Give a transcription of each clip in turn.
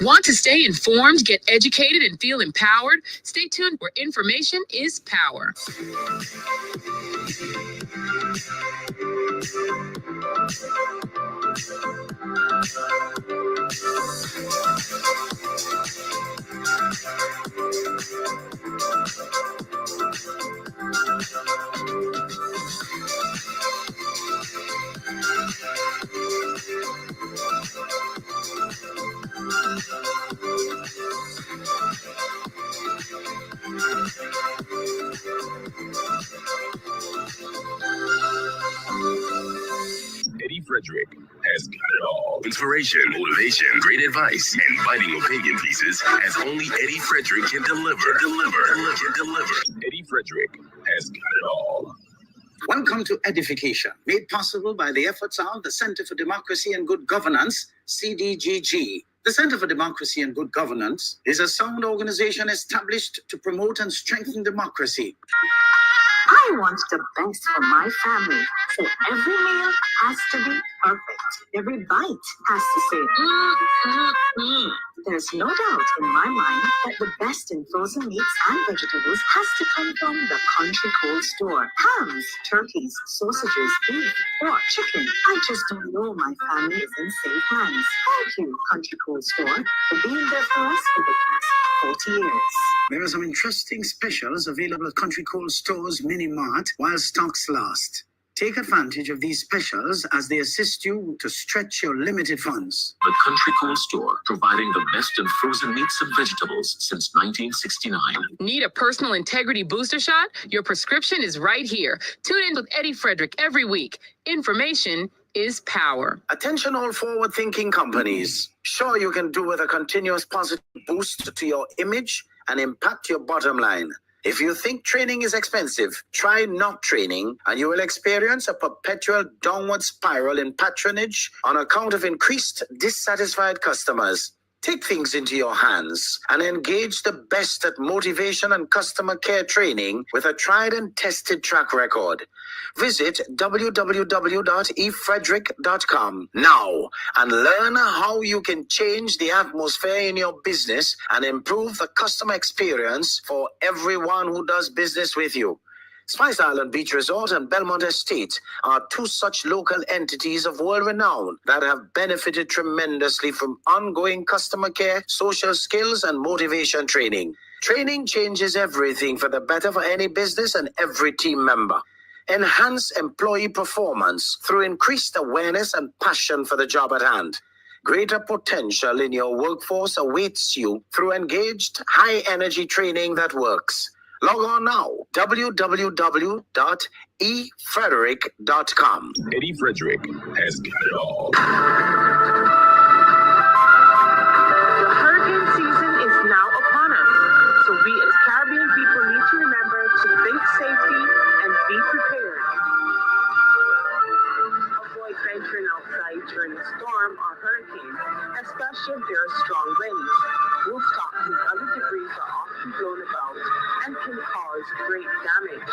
Want to stay informed, get educated, and feel empowered? Stay tuned where information is power. Frederick has got it all. Inspiration, motivation, great advice, and biting opinion pieces as only Eddie Frederick can deliver. Eddie Frederick has got it all. Welcome to Edification, made possible by the efforts of the Center for Democracy and Good Governance, CDGG. The Center for Democracy and Good Governance is a sound organization established to promote and strengthen democracy. I want the best for my family, so every meal has to be perfect. Every bite has to say, There's no doubt in my mind that the best in frozen meats and vegetables has to come from the Country Cold Store. Hams, turkeys, sausages, beef, pork, chicken. I just don't know my family is in safe hands. Thank you, Country Cold Store, for being there for us for the past 40 years. There are some interesting specials available at Country Cold Store's Mini Mart while stocks last. Take advantage of these specials as they assist you to stretch your limited funds. The Country Cold Store, providing the best in frozen meats and vegetables since 1969. Need a personal integrity booster shot? Your prescription is right here. Tune in with Eddie Frederick every week. Information is power. Attention all forward-thinking companies. Sure, you can do with a continuous positive boost to your image and impact your bottom line. If you think training is expensive, try not training and you will experience a perpetual downward spiral in patronage on account of increased dissatisfied customers. Take things into your hands and engage the best at motivation and customer care training with a tried and tested track record. Visit www.efrederick.com now and learn how you can change the atmosphere in your business and improve the customer experience for everyone who does business with you. Spice Island Beach Resort and Belmont Estate are two such local entities of world renown that have benefited tremendously from ongoing customer care, social skills, and motivation training. Training changes everything for the better for any business and every team member. Enhance employee performance through increased awareness and passion for the job at hand. Greater potential in your workforce awaits you through engaged, high-energy training that works. Log on now, www.efrederick.com. Eddie Frederick has got it all. The hurricane season is now upon us, so we as Caribbean people need to remember to think safety and be prepared. Avoid venturing outside during a storm or hurricane, especially if there are strong winds. Rooftops and other debris are often blown about and can cause great damage.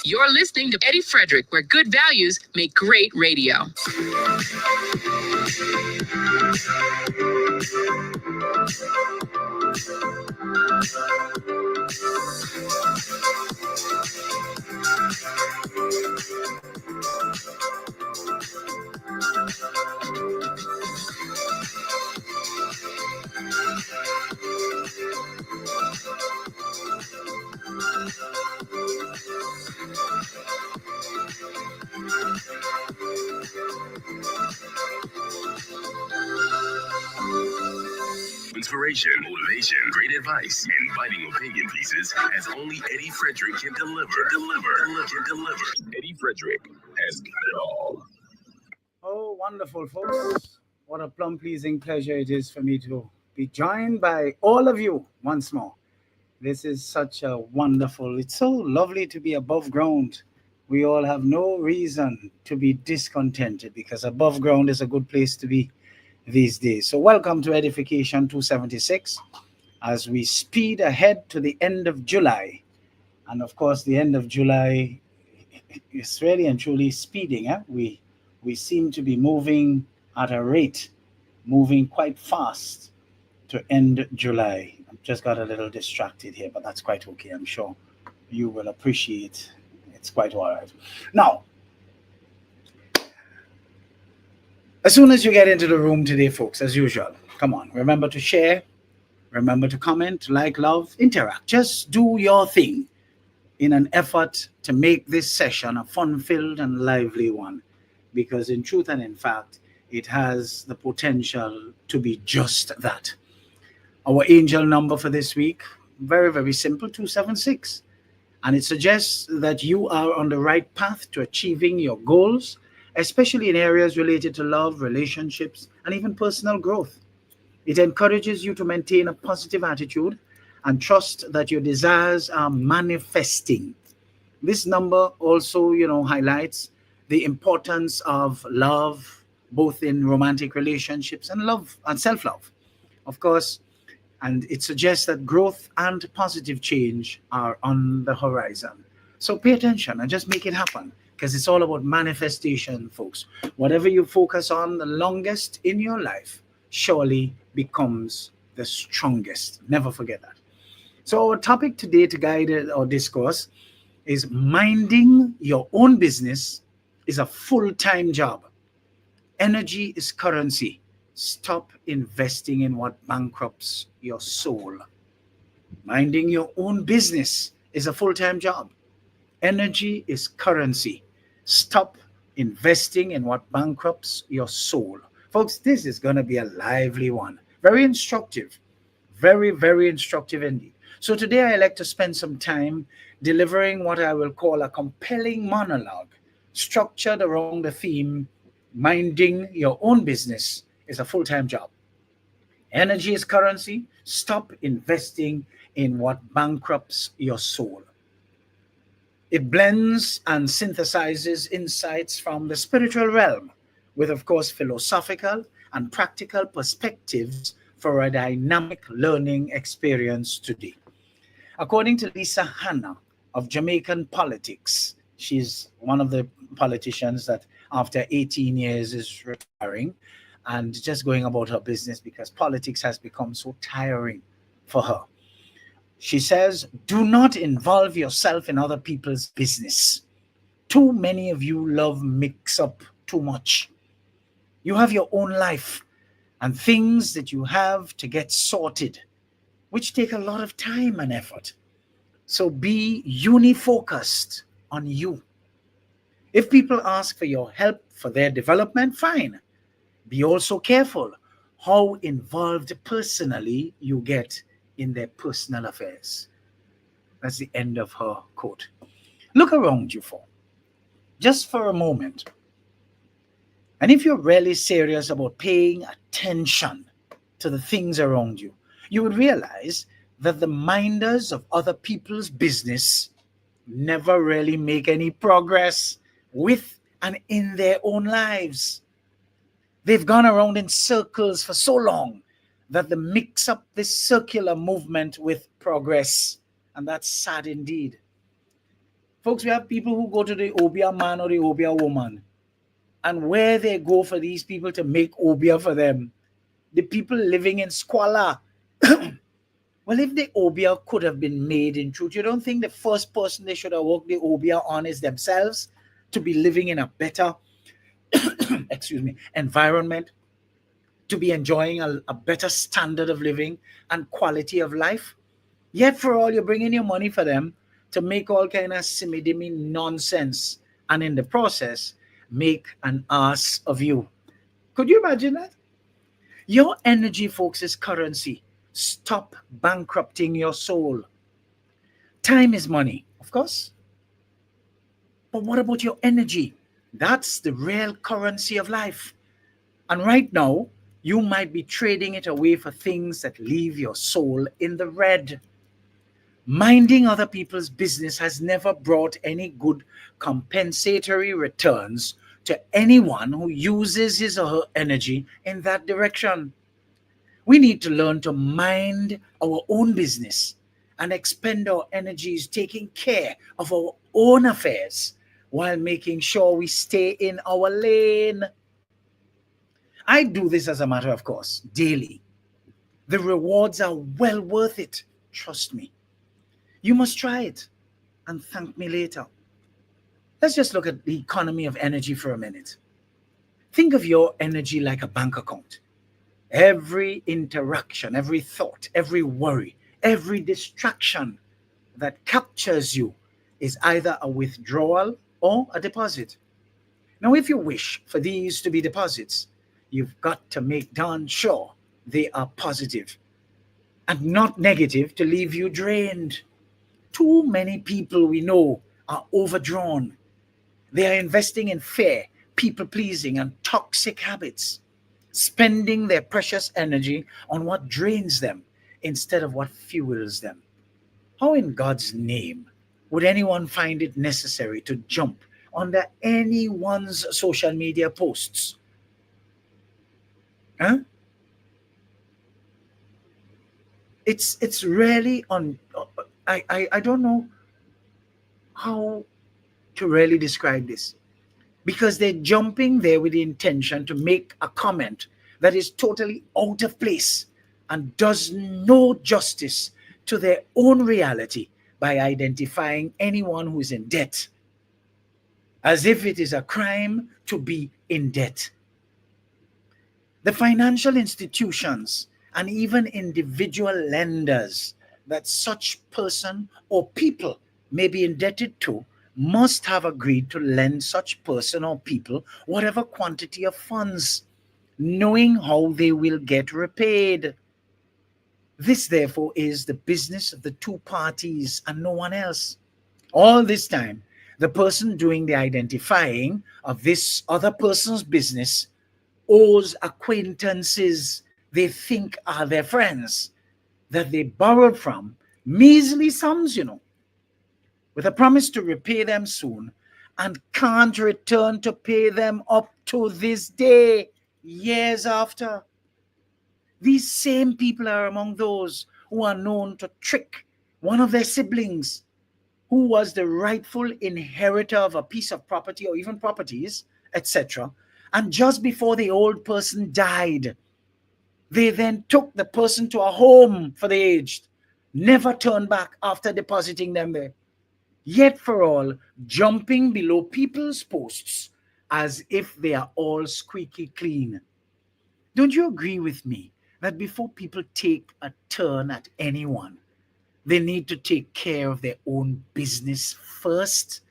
You're listening to Eddie Frederick, where good values make great radio. Inspiration, motivation, great advice, and biting opinion pieces as only Eddie Frederick can deliver. Eddie Frederick has got it all. Oh, wonderful, folks. What a plum pleasing pleasure it is for me to be joined by all of you once more. This is such a wonderful, it's so lovely to be above ground. We all have no reason to be discontented because above ground is a good place to be these days. So welcome to Edification 276 as we speed ahead to the end of July. And of course, the end of July is really and truly speeding. We seem to be moving at a rate, moving quite fast to end July. I've just got a little distracted here, but that's quite okay. I'm sure you will appreciate it's quite all right. Now, as soon as you get into the room today, folks, as usual, come on, remember to share, remember to comment, like, love, interact. Just do your thing in an effort to make this session a fun-filled and lively one, because in truth and in fact, it has the potential to be just that. Our angel number for this week, very, very simple, 276. And it suggests that you are on the right path to achieving your goals, especially in areas related to love, relationships, and even personal growth. It encourages you to maintain a positive attitude and trust that your desires are manifesting. This number also, highlights the importance of love, both in romantic relationships and love and self-love, of course. And it suggests that growth and positive change are on the horizon. So pay attention and just make it happen, because it's all about manifestation, folks. Whatever you focus on the longest in your life surely becomes the strongest. Never forget that. So our topic today to guide our discourse is minding your own business is a full-time job. Energy is currency. Stop investing in what bankrupts your soul. Minding your own business is a full-time job. Energy is currency. Stop investing in what bankrupts your soul. Folks, this is going to be a lively one. Very instructive. Very, very instructive indeed. So today I like to spend some time delivering what I will call a compelling monologue structured around the theme, minding your own business is a full-time job. Energy is currency. Stop investing in what bankrupts your soul. It blends and synthesizes insights from the spiritual realm with, of course, philosophical and practical perspectives for a dynamic learning experience today. According to Lisa Hanna of Jamaican politics, she's one of the politicians that after 18 years is retiring and just going about her business because politics has become so tiring for her. She says, do not involve yourself in other people's business. Too many of you love mix up too much. You have your own life and things that you have to get sorted, which take a lot of time and effort. So be uni-focused on you. If people ask for your help for their development, fine. Be also careful how involved personally you get in their personal affairs. That's the end of her quote. Look around you just for a moment. And if you're really serious about paying attention to the things around you, you would realize that the minders of other people's business never really make any progress with and in their own lives. They've gone around in circles for so long that they mix up this circular movement with progress. And that's sad indeed. Folks, we have people who go to the Obia man or the Obia woman. And where they go for these people to make Obia for them, the people living in squalor. Well, if the Obia could have been made in truth, you don't think the first person they should have worked the Obia on is themselves to be living in a better environment, to be enjoying a better standard of living and quality of life? Yet for all, you're bringing your money for them to make all kind of simmy-dimmy nonsense and in the process make an ass of you. Could you imagine that? Your energy, folks, is currency. Stop bankrupting your soul. Time is money, of course. But what about your energy? That's the real currency of life. And right now, you might be trading it away for things that leave your soul in the red. Minding other people's business has never brought any good compensatory returns to anyone who uses his or her energy in that direction. We need to learn to mind our own business and expend our energies taking care of our own affairs while making sure we stay in our lane. I do this, as a matter of course, daily. The rewards are well worth it, trust me. You must try it and thank me later. Let's just look at the economy of energy for a minute. Think of your energy like a bank account. Every interaction, every thought, every worry, every distraction that captures you is either a withdrawal or a deposit. Now, if you wish for these to be deposits, you've got to make darn sure they are positive and not negative to leave you drained. Too many people we know are overdrawn. They are investing in fear, people-pleasing, and toxic habits, spending their precious energy on what drains them instead of what fuels them. How in God's name would anyone find it necessary to jump under anyone's social media posts? Huh? It's really on. I don't know how to really describe this, because they're jumping there with the intention to make a comment that is totally out of place and does no justice to their own reality by identifying anyone who is in debt, as if it is a crime to be in debt. The financial institutions and even individual lenders that such person or people may be indebted to must have agreed to lend such person or people whatever quantity of funds, knowing how they will get repaid. This, therefore, is the business of the two parties and no one else. All this time, the person doing the identifying of this other person's business owes acquaintances they think are their friends that they borrowed from measly sums, with a promise to repay them soon, and can't return to pay them up to this day, years after. These same people are among those who are known to trick one of their siblings, who was the rightful inheritor of a piece of property or even properties, etc. And just before the old person died, they then took the person to a home for the aged, never turned back after depositing them there. Yet for all, jumping below people's posts as if they are all squeaky clean. Don't you agree with me that before people take a turn at anyone, they need to take care of their own business first?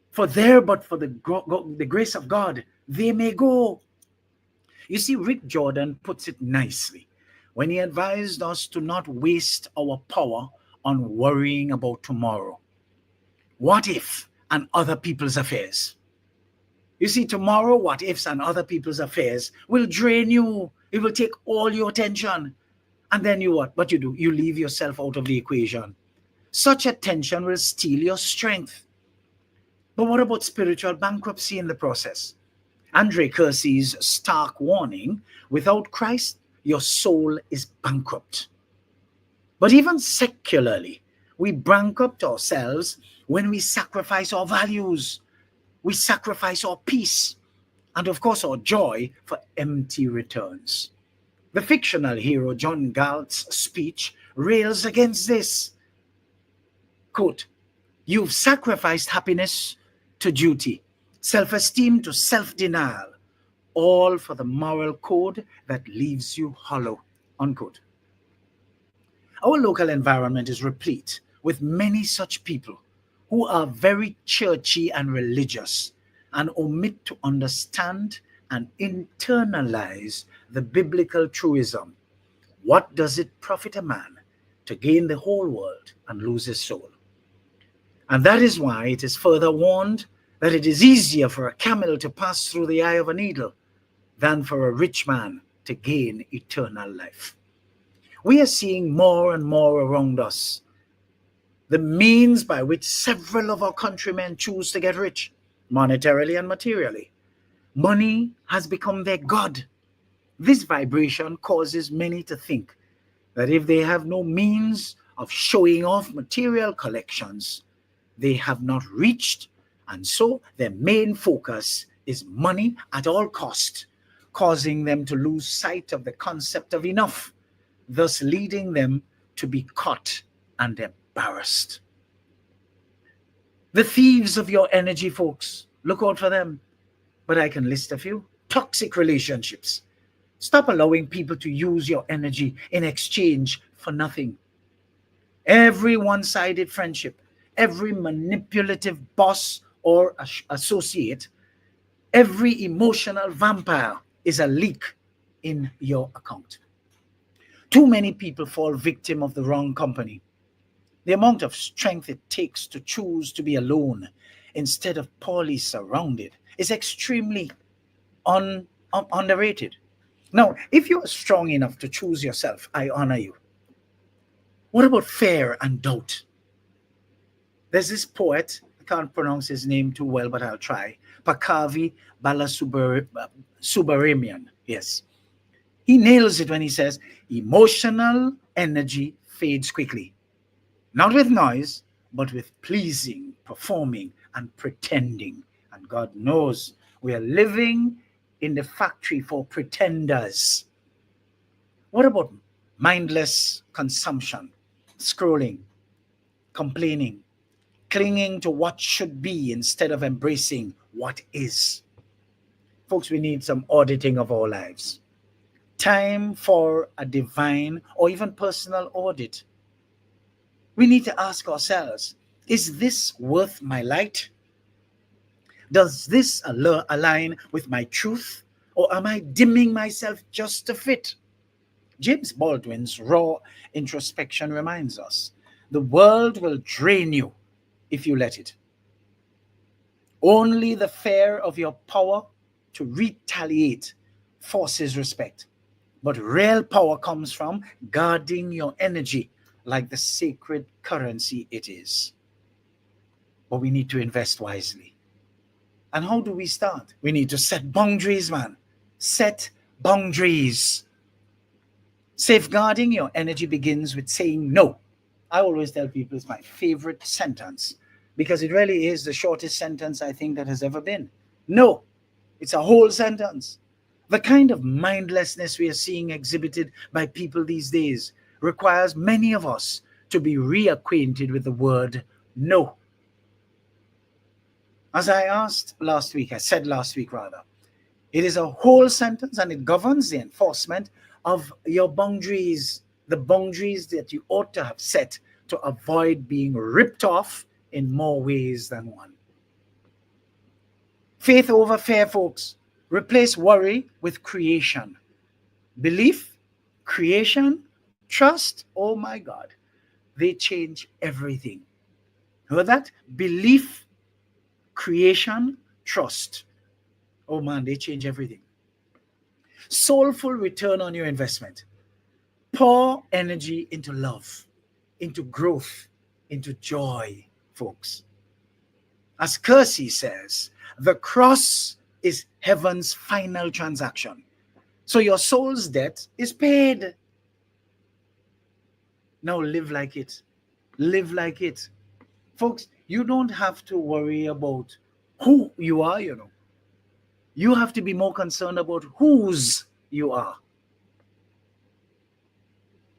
For the grace of God, they may go. You see, Rick Jordan puts it nicely when he advised us to not waste our power on worrying about tomorrow. What if and other people's affairs? You see, tomorrow, what ifs and other people's affairs will drain you. It will take all your attention. And then what you do? You leave yourself out of the equation. Such attention will steal your strength. But what about spiritual bankruptcy in the process? Andre Kersey's stark warning: without Christ, your soul is bankrupt. But even secularly, we bankrupt ourselves when we sacrifice our values, we sacrifice our peace, and of course our joy for empty returns. The fictional hero John Galt's speech rails against this. Quote, "You've sacrificed happiness to duty, self-esteem to self-denial, all for the moral code that leaves you hollow." Unquote. Our local environment is replete with many such people who are very churchy and religious and omit to understand and internalize the biblical truism: What does it profit a man to gain the whole world and lose his soul? And that is why it is further warned that it is easier for a camel to pass through the eye of a needle than for a rich man to gain eternal life. We are seeing more and more around us the means by which several of our countrymen choose to get rich, monetarily and materially. Money has become their god. This vibration causes many to think that if they have no means of showing off material collections, they have not reached, and so their main focus is money at all cost, causing them to lose sight of the concept of enough, thus leading them to be caught and embarrassed. The thieves of your energy, folks, look out for them. But I can list a few. Toxic relationships. Stop allowing people to use your energy in exchange for nothing. Every one-sided friendship, every manipulative boss or associate, every emotional vampire is a leak in your account. Too many people fall victim of the wrong company. The amount of strength it takes to choose to be alone instead of poorly surrounded is extremely underrated. Now, if you are strong enough to choose yourself, I honor you. What about fear and doubt? There's this poet, I can't pronounce his name too well, but I'll try. Pakavi Balasubramanian. Yes. He nails it when he says, emotional energy fades quickly. Not with noise, but with pleasing, performing, and pretending. And God knows we are living in the factory for pretenders. What about mindless consumption, scrolling, complaining, clinging to what should be instead of embracing what is? Folks, we need some auditing of our lives. Time for a divine or even personal audit. We need to ask ourselves, is this worth my light? Does this align with my truth? Or am I dimming myself just to fit? James Baldwin's raw introspection reminds us, the world will drain you if you let it. Only the fear of your power to retaliate forces respect. But real power comes from guarding your energy like the sacred currency it is. But we need to invest wisely. And how do we start? We need to set boundaries, man. Set boundaries. Safeguarding your energy begins with saying no. I always tell people it's my favorite sentence because it really is the shortest sentence I think that has ever been. No. It's a whole sentence. The kind of mindlessness we are seeing exhibited by people these days requires many of us to be reacquainted with the word no. As I said last week, it is a whole sentence and it governs the enforcement of your boundaries, the boundaries that you ought to have set to avoid being ripped off in more ways than one. Faith over fear, folks. Replace worry with creation. Belief, creation, trust, oh my God, they change everything. Heard that? Belief, creation, trust. Oh man, they change everything. Soulful return on your investment. Pour energy into love, into growth, into joy, folks. As Kersey says, the cross is heaven's final transaction. So your soul's debt is paid. Now live like it. Live like it. Folks, you don't have to worry about who you are, you know. You have to be more concerned about whose you are.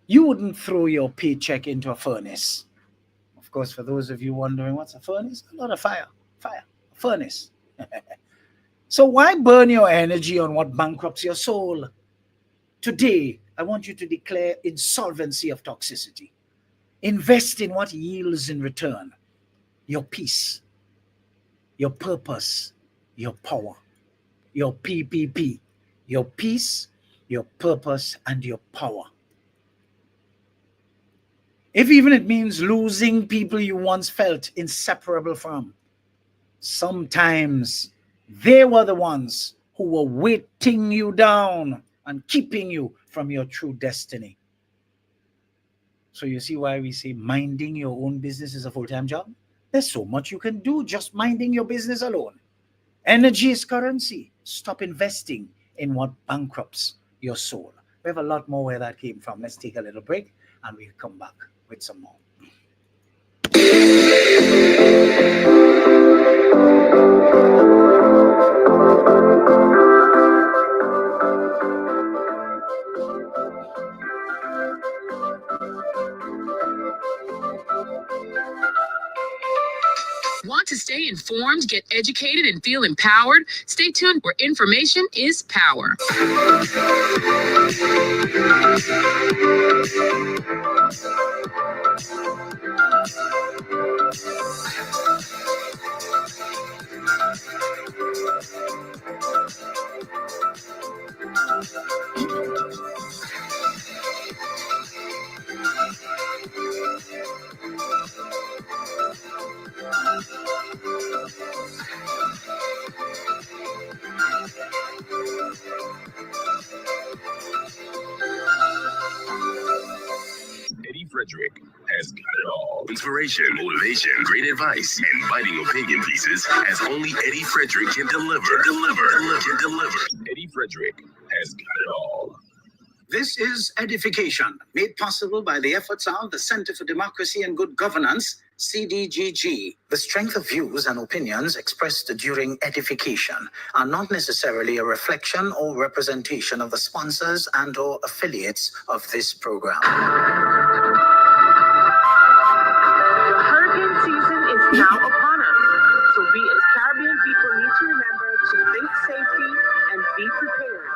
You wouldn't throw your paycheck into a furnace. Of course, for those of you wondering, what's a furnace? A lot of fire. Fire. A furnace. So why burn your energy on what bankrupts your soul? Today, I want you to declare insolvency of toxicity. Invest in what yields in return. Your peace, your purpose, your power, your PPP, your peace, your purpose, and your power. If even it means losing people you once felt inseparable from, sometimes they were the ones who were weighting you down and keeping you from your true destiny. So you see why we say minding your own business is a full-time job? There's so much you can do just minding your business alone. Energy is currency. Stop investing in what bankrupts your soul. We have a lot more where that came from. Let's take a little break and we'll come back with some more. Want to stay informed, get educated, and feel empowered? Stay tuned where information is power. Eddie Frederick has got it all. Inspiration, motivation, great advice, and biting opinion pieces as only Eddie Frederick can deliver. Eddie Frederick has got it all. This is Edification, made possible by the efforts of the Center for Democracy and Good Governance, CDGG. The strength of views and opinions expressed during Edification are not necessarily a reflection or representation of the sponsors and or affiliates of this program. The hurricane season is now upon us, so we as Caribbean people need to remember to think safety and be prepared.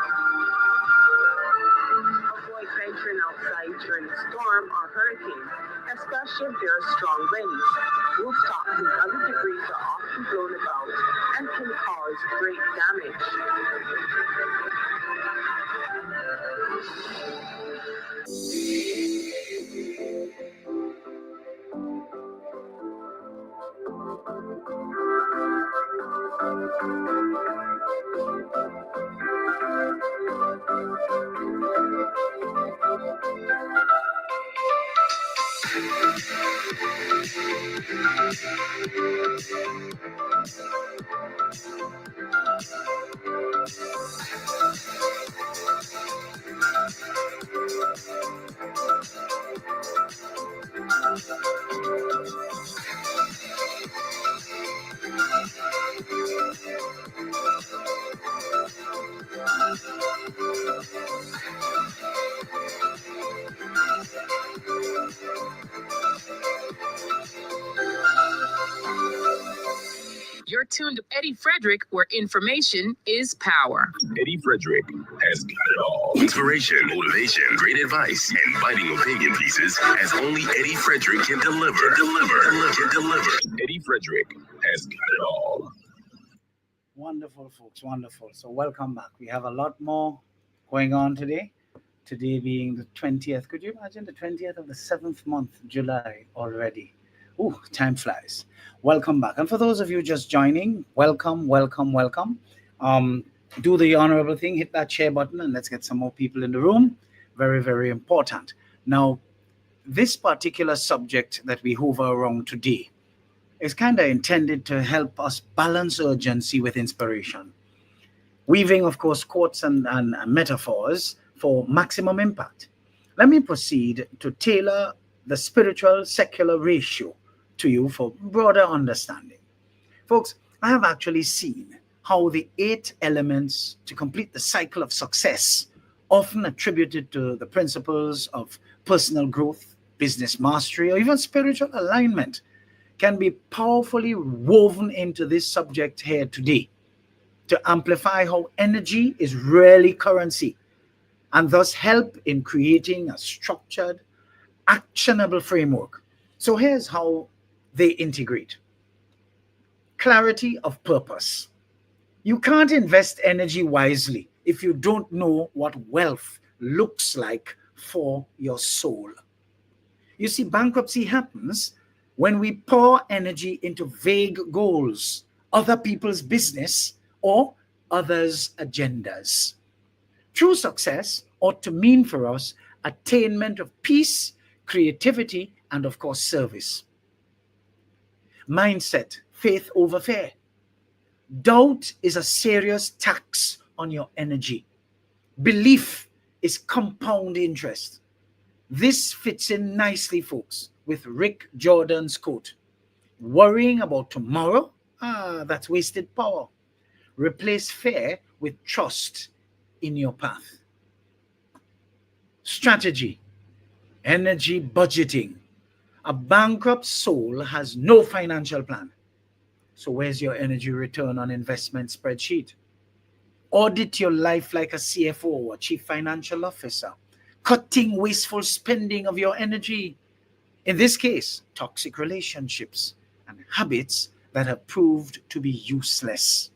Avoid venturing outside during a storm or hurricane, especially if there are strong winds. Rooftops and other debris are often blown about and can cause great damage. You're tuned to Eddie Frederick, where information is power. Eddie Frederick has got it all. Inspiration, motivation, great advice, and biting opinion pieces as only Eddie Frederick can deliver. Eddie Frederick has got it all. Wonderful, folks. Wonderful. So welcome back. We have a lot more going on today. Today being the 20th. Could you imagine the 20th of the 7th month, July already? Ooh, time flies. Welcome back. And for those of you just joining, welcome. Do the honorable thing, hit that share button, and let's get some more people in the room. Very, very important. Now, this particular subject that we hover around today is kind of intended to help us balance urgency with inspiration, weaving, of course, quotes and metaphors for maximum impact. Let me proceed to tailor the spiritual secular ratio to you for broader understanding. Folks, I have actually seen how the 8 elements to complete the cycle of success, often attributed to the principles of personal growth, business mastery, or even spiritual alignment, can be powerfully woven into this subject here today to amplify how energy is really currency and thus help in creating a structured, actionable framework. So here's how they integrate. Clarity of purpose. You can't invest energy wisely if you don't know what wealth looks like for your soul. You see, bankruptcy happens when we pour energy into vague goals, other people's business, or others' agendas. True success ought to mean for us attainment of peace, creativity, and of course, service. Mindset, faith over fear. Doubt is a serious tax on your energy. Belief is compound interest. This fits in nicely, folks, with Rick Jordan's quote, "Worrying about tomorrow? That's wasted power. Replace fear with trust in your path." Strategy, energy budgeting. A bankrupt soul has no financial plan. So where's your energy return on investment spreadsheet? Audit your life like a CFO or chief financial officer, cutting wasteful spending of your energy. In this case, toxic relationships and habits that have proved to be useless.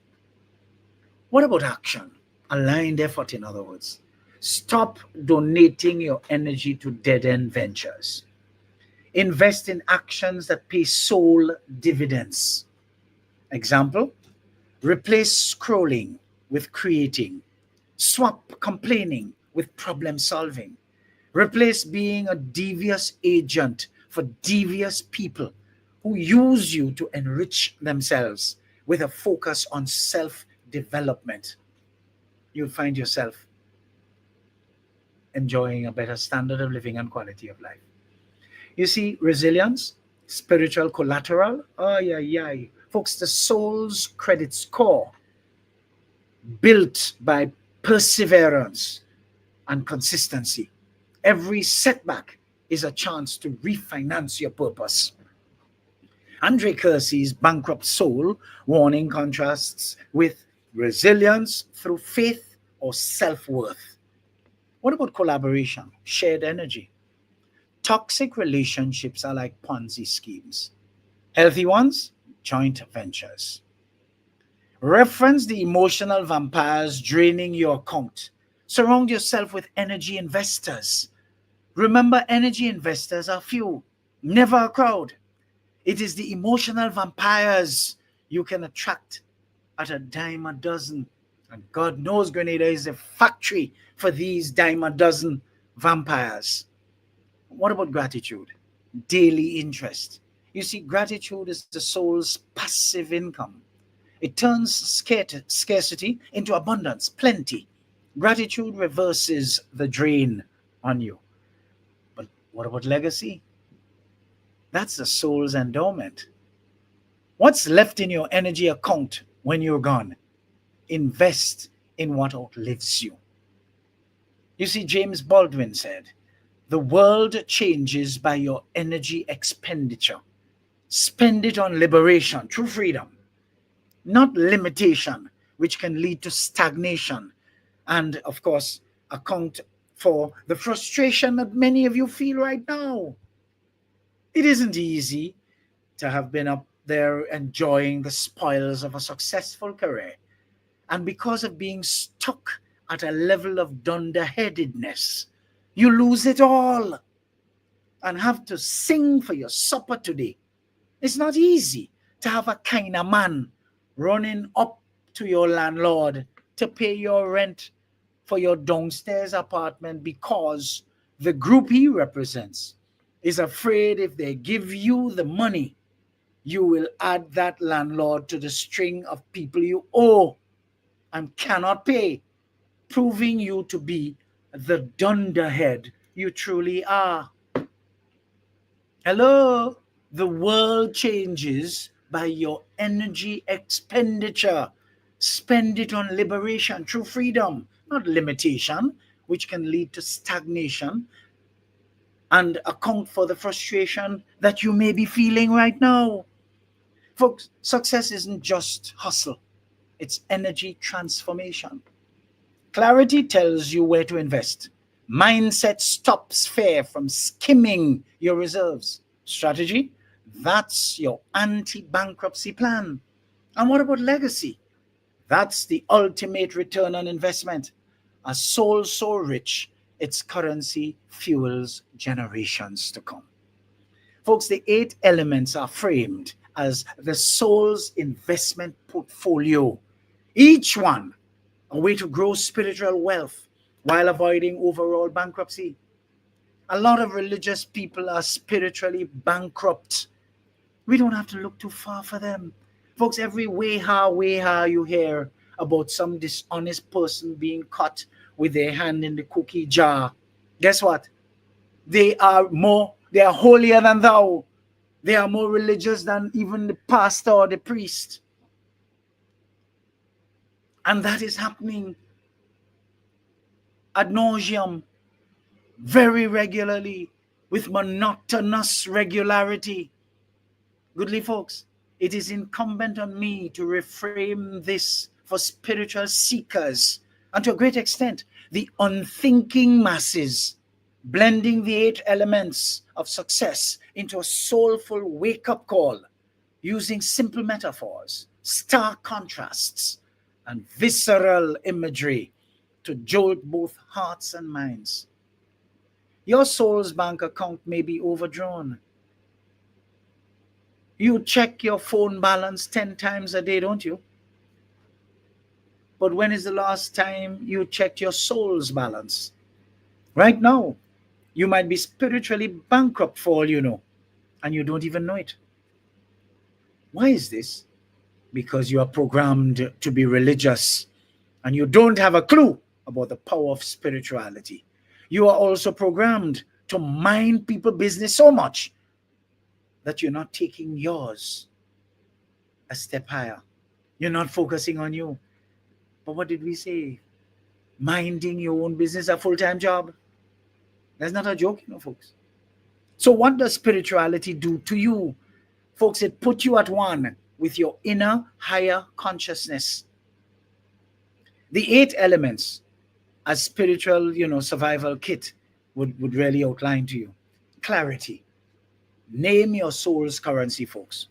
What about action? Aligned effort, in other words. Stop donating your energy to dead-end ventures. Invest in actions that pay soul dividends. Example, replace scrolling with creating. Swap complaining with problem solving. Replace being a devious agent for devious people who use you to enrich themselves with a focus on self-development. You'll find yourself enjoying a better standard of living and quality of life. You see, resilience, spiritual collateral, folks, the soul's credit score built by perseverance and consistency. Every setback is a chance to refinance your purpose. Andre Kersey's bankrupt soul warning contrasts with resilience through faith or self-worth. What about collaboration, shared energy? Toxic relationships are like Ponzi schemes. Healthy ones, joint ventures. Reference the emotional vampires draining your account. Surround yourself with energy investors. Remember, energy investors are few, never a crowd. It is the emotional vampires you can attract at a dime a dozen. And God knows Grenada is a factory for these dime a dozen vampires. What about gratitude? Daily interest. You see, gratitude is the soul's passive income. It turns scarcity into abundance, plenty. Gratitude reverses the drain on you. But what about legacy? That's the soul's endowment. What's left in your energy account when you're gone? Invest in what outlives you. You see, James Baldwin said, "The world changes by your energy expenditure. Spend it on liberation, true freedom, not limitation, which can lead to stagnation and, of course, account for the frustration that many of you feel right now." It isn't easy to have been up there enjoying the spoils of a successful career, and because of being stuck at a level of dunderheadedness, you lose it all and have to sing for your supper today. It's not easy to have a kind of man running up to your landlord to pay your rent for your downstairs apartment because the group he represents is afraid if they give you the money, you will add that landlord to the string of people you owe and cannot pay, proving you to be the dunderhead you truly are. Hello? The world changes by your energy expenditure. Spend it on liberation, true freedom, not limitation, which can lead to stagnation and account for the frustration that you may be feeling right now. Folks, success isn't just hustle. It's energy transformation. Clarity tells you where to invest. Mindset stops fear from skimming your reserves. Strategy, that's your anti-bankruptcy plan. And what about legacy? That's the ultimate return on investment. A soul so rich, its currency fuels generations to come. Folks, the 8 elements are framed as the soul's investment portfolio. Each one a way to grow spiritual wealth while avoiding overall bankruptcy. A lot of religious people are spiritually bankrupt. We don't have to look too far for them. Folks, every way you hear about some dishonest person being caught with their hand in the cookie jar. Guess what? They are holier than thou. They are more religious than even the pastor or the priest. And that is happening ad nauseum, very regularly, with monotonous regularity. Goodly folks, it is incumbent on me to reframe this for spiritual seekers and to a great extent the unthinking masses, blending the 8 elements of success into a soulful wake-up call using simple metaphors, stark contrasts, and visceral imagery to jolt both hearts and minds. Your soul's bank account may be overdrawn. You check your phone balance 10 times a day, don't you? But when is the last time you checked your soul's balance? Right now, you might be spiritually bankrupt for all you know, and you don't even know it. Why is this? Because you are programmed to be religious, and you don't have a clue about the power of spirituality. You are also programmed to mind people business so much that you're not taking yours a step higher. You're not focusing on you. But what did we say? Minding your own business a full-time job? That's not a joke, folks. So what does spirituality do to you? Folks, it puts you at one with your inner higher consciousness. The 8 elements as spiritual, survival kit would really outline to you. Clarity. Name your soul's currency, folks.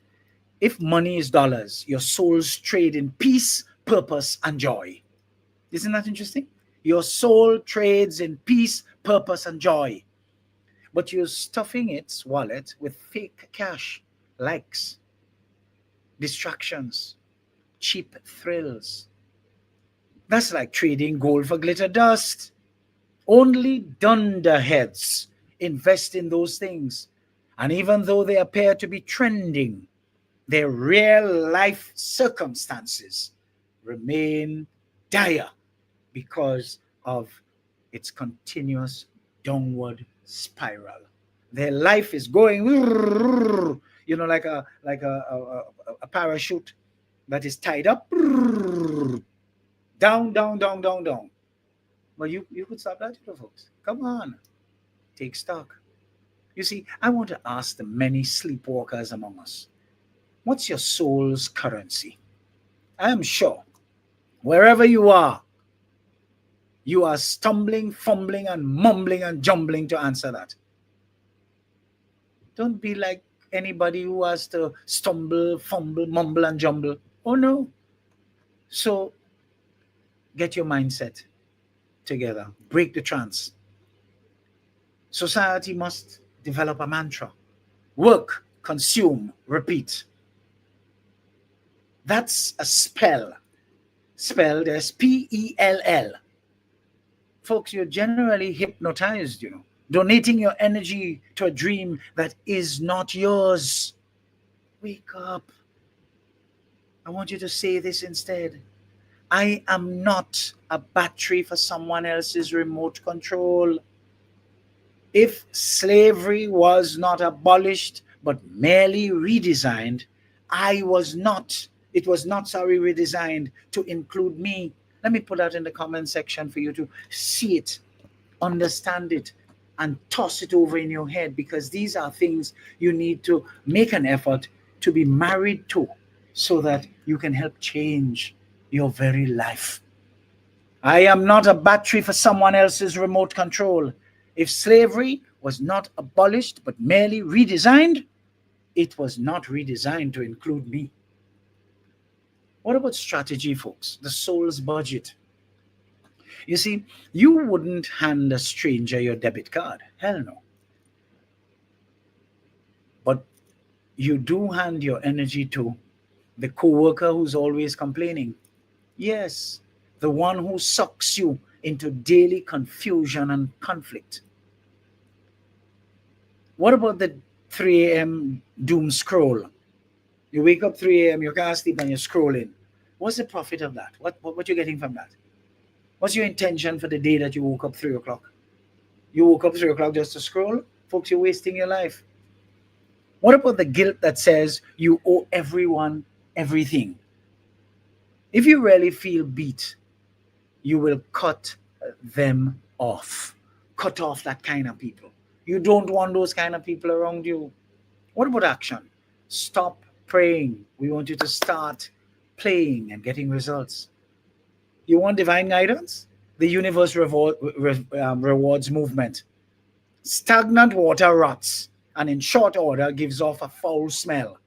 If money is dollars, your soul's trade in peace, purpose, and joy. Isn't that interesting? Your soul trades in peace, purpose, and joy. But you're stuffing its wallet with fake cash, likes, distractions, cheap thrills. That's like trading gold for glitter dust. Only dunderheads invest in those things. And even though they appear to be trending, their real life circumstances remain dire because of its continuous downward spiral. Their life is going, like a parachute that is tied up, down, down, down, down, down. But you could stop that, folks. Come on, take stock. You see, I want to ask the many sleepwalkers among us, what's your soul's currency? I am sure wherever you are stumbling, fumbling, and mumbling and jumbling to answer that. Don't be like anybody who has to stumble, fumble, mumble, and jumble. Oh no. So get your mindset together. Break the trance. Society must develop a mantra. Work, consume, repeat. That's a spell. Spelled as P-E-L-L. Folks, you're generally hypnotized, donating your energy to a dream that is not yours. Wake up. I want you to say this instead. I am not a battery for someone else's remote control. If slavery was not abolished, but merely redesigned, it was not redesigned to include me. Let me put that in the comment section for you to see it, understand it, and toss it over in your head, because these are things you need to make an effort to be married to so that you can help change your very life. I am not a battery for someone else's remote control. If slavery was not abolished but merely redesigned, it was not redesigned to include me. What about strategy, folks? The soul's budget. You see, you wouldn't hand a stranger your debit card. Hell no. But you do hand your energy to the co-worker who's always complaining. Yes, the one who sucks you into daily confusion and conflict. What about the 3 a.m. doom scroll? You wake up 3 a.m., you can't sleep and you're scrolling. What's the profit of that? What you're getting from that? What's your intention for the day that you woke up 3 o'clock? You woke up 3 o'clock just to scroll? Folks, you're wasting your life. What about the guilt that says you owe everyone everything? If you really feel beat, you will cut them off. Cut off that kind of people. You don't want those kind of people around you. What about action? Stop praying. We want you to start playing and getting results. You want divine guidance? The universe rewards movement. Stagnant water rots and in short order gives off a foul smell.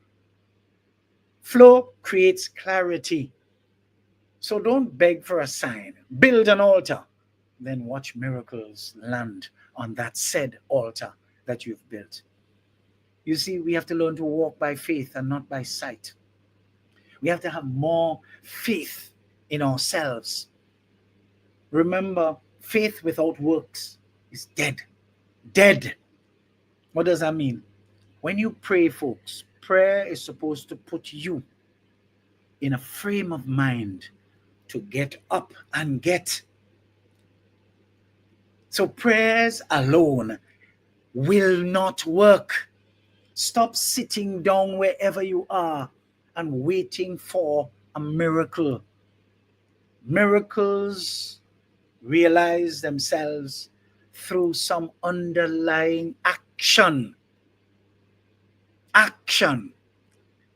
Flow creates clarity. So don't beg for a sign. Build an altar. Then watch miracles land on that said altar that you've built. You see, we have to learn to walk by faith and not by sight. We have to have more faith in ourselves. Remember, faith without works is dead. Dead. What does that mean? When you pray, folks, prayer is supposed to put you in a frame of mind to get up and get. So prayers alone will not work. Stop sitting down wherever you are and waiting for a miracle. Miracles realize themselves through some underlying action. Action.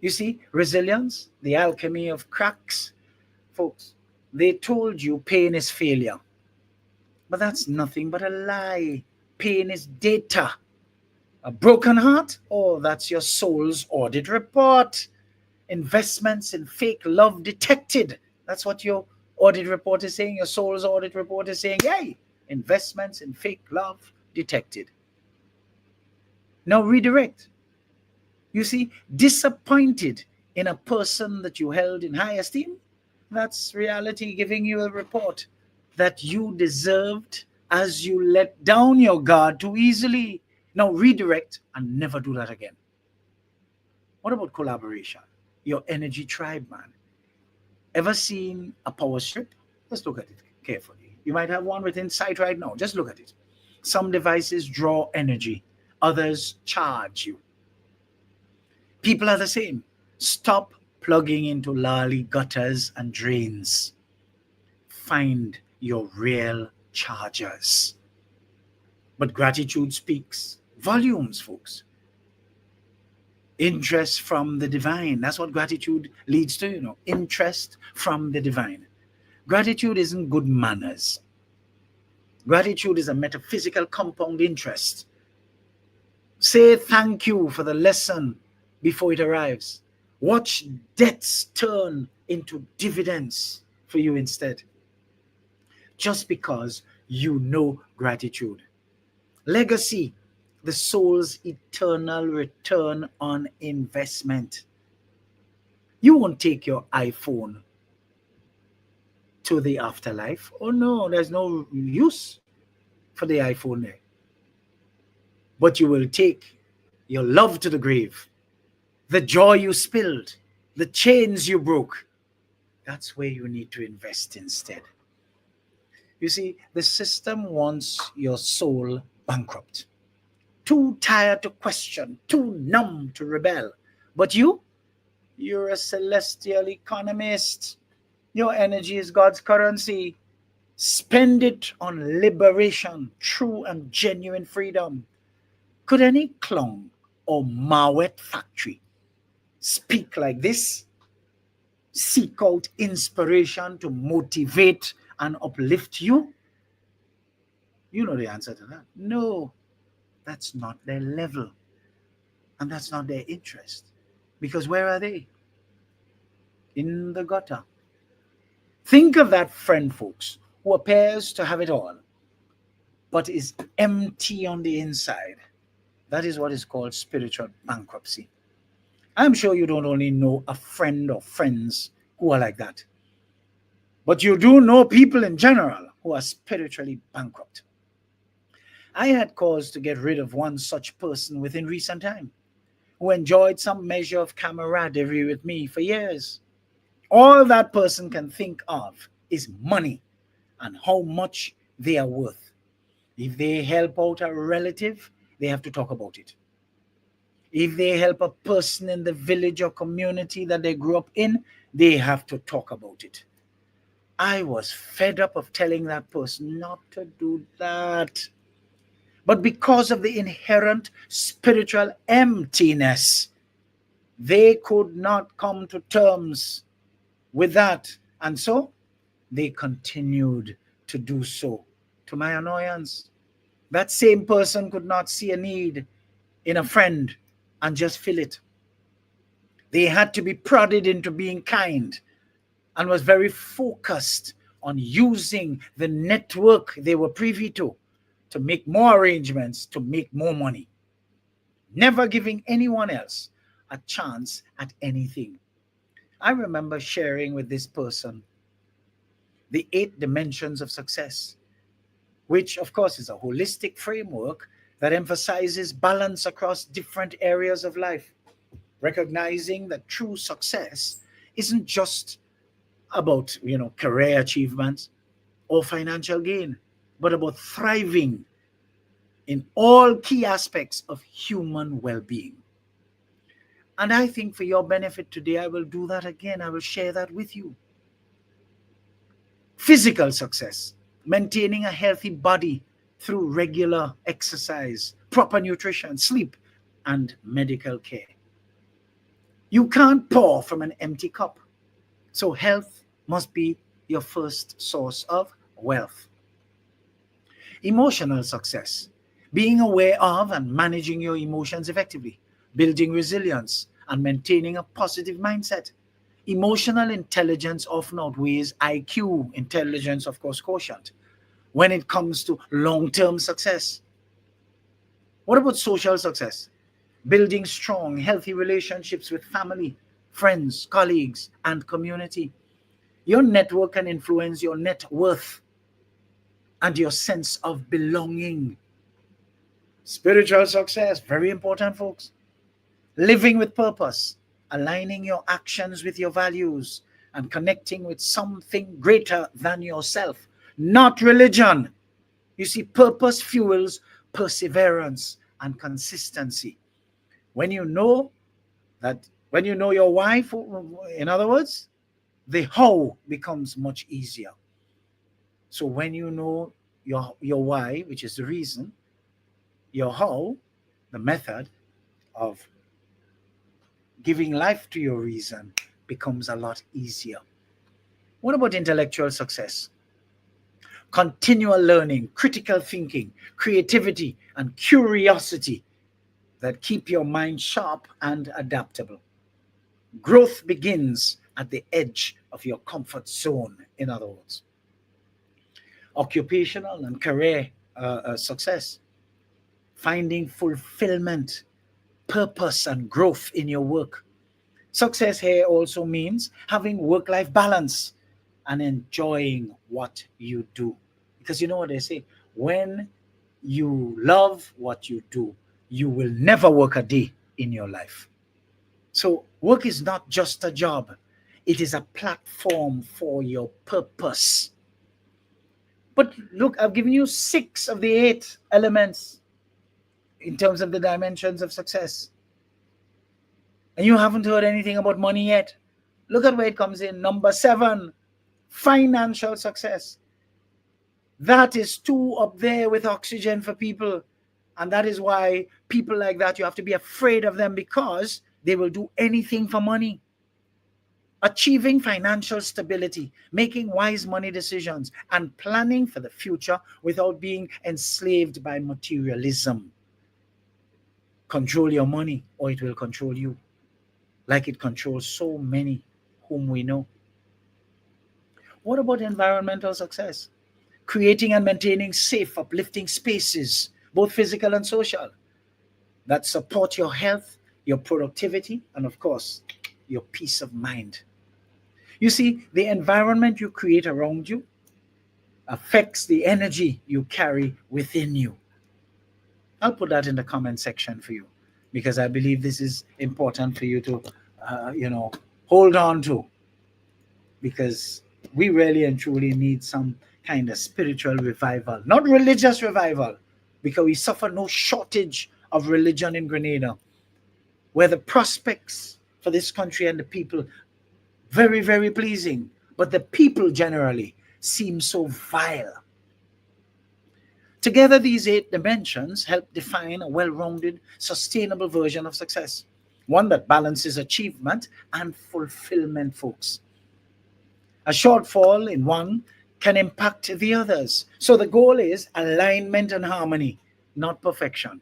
You see, resilience, the alchemy of cracks. Folks, they told you pain is failure. But that's nothing but a lie. Pain is data. A broken heart? Oh, that's your soul's audit report. Investments in fake love detected. That's what your audit report is saying. Your soul's audit report is saying, hey, investments in fake love detected. Now redirect. You see, disappointed in a person that you held in high esteem, that's reality giving you a report that you deserved as you let down your guard too easily. Now redirect and never do that again. What about collaboration? Your energy tribe, man. Ever seen a power strip? Just look at it carefully. You might have one within sight right now. Just look at it. Some devices draw energy. Others charge you. People are the same. Stop plugging into lolly gutters and drains. Find your real chargers. But gratitude speaks volumes, folks. Interest from the divine. That's what gratitude leads to, you know. Interest from the divine. Gratitude isn't good manners. Gratitude is a metaphysical compound interest. Say thank you for the lesson before it arrives. Watch debts turn into dividends for you instead. Just because you know gratitude. Legacy, the soul's eternal return on investment. You won't take your iPhone to the afterlife. Oh no, there's no use for the iPhone there. But you will take your love to the grave, the joy you spilled, the chains you broke. That's where you need to invest instead. You see, the system wants your soul bankrupt. Too tired to question, too numb to rebel. But you're a celestial economist. Your energy is God's currency. Spend it on liberation, true and genuine freedom. Could any clown or Mawet factory speak like this? Seek out inspiration to motivate and uplift you? You know the answer to that. No, that's not their level. And that's not their interest. Because where are they? In the gutter. Think of that friend, folks, who appears to have it all, but is empty on the inside. That is what is called spiritual bankruptcy. I'm sure you don't only know a friend or friends who are like that, but you do know people in general who are spiritually bankrupt. I had cause to get rid of one such person within recent time, who enjoyed some measure of camaraderie with me for years. All that person can think of is money and how much they are worth. If they help out a relative, they have to talk about it. If they help a person in the village or community that they grew up in, they have to talk about it. I was fed up of telling that person not to do that. But because of the inherent spiritual emptiness, they could not come to terms with that. And so they continued to do so, to my annoyance. That same person could not see a need in a friend and just fill it. They had to be prodded into being kind and was very focused on using the network they were privy to make more arrangements, to make more money, never giving anyone else a chance at anything. I remember sharing with this person the 8 dimensions of success, which of course is a holistic framework that emphasizes balance across different areas of life, recognizing that true success isn't just about, career achievements or financial gain, but about thriving in all key aspects of human well-being. And I think for your benefit today, I will do that again. I will share that with you. Physical success, maintaining a healthy body through regular exercise, proper nutrition, sleep, and medical care. You can't pour from an empty cup. So health must be your first source of wealth. Emotional success, being aware of and managing your emotions effectively, building resilience, and maintaining a positive mindset. Emotional intelligence often outweighs IQ, intelligence, of course, quotient, when it comes to long-term success. What about social success? Building strong, healthy relationships with family, friends, colleagues, and community. Your network can influence your net worth and your sense of belonging. Spiritual success, very important, folks. Living with purpose, aligning your actions with your values, and connecting with something greater than yourself, not religion. You see, purpose fuels perseverance and consistency. When you know your why, in other words, the how becomes much easier. So when you know your why, which is the reason, your how, the method of giving life to your reason, becomes a lot easier. What about intellectual success? Continual learning, critical thinking, creativity, and curiosity that keep your mind sharp and adaptable. Growth begins at the edge of your comfort zone, in other words. Occupational and career success, finding fulfillment, purpose, and growth in your work. Success here also means having work-life balance and enjoying what you do. Because you know what they say, when you love what you do, you will never work a day in your life. So work is not just a job. It is a platform for your purpose. But look, I've given you 6 of the 8 elements in terms of the dimensions of success. And you haven't heard anything about money yet. Look at where it comes in. Number 7, financial success. That is 2 up there with oxygen for people. And that is why people like that, you have to be afraid of them, because they will do anything for money. Achieving financial stability, making wise money decisions, and planning for the future without being enslaved by materialism. Control your money, or it will control you, like it controls so many whom we know. What about environmental success? Creating and maintaining safe, uplifting spaces, both physical and social. that support your health, your productivity, and of course, your peace of mind. You see, the environment you create around you affects the energy you carry within you. I'll put that in the comment section for you because I believe this is important for you to, hold on to, because we really and truly need some kind of spiritual revival, not religious revival, because we suffer no shortage of religion in Grenada, where the prospects for this country and the people very, very pleasing, but the people generally seem so vile. Together, these 8 dimensions help define a well-rounded, sustainable version of success, one that balances achievement and fulfillment, folks. A shortfall in one can impact the others. So the goal is alignment and harmony, not perfection.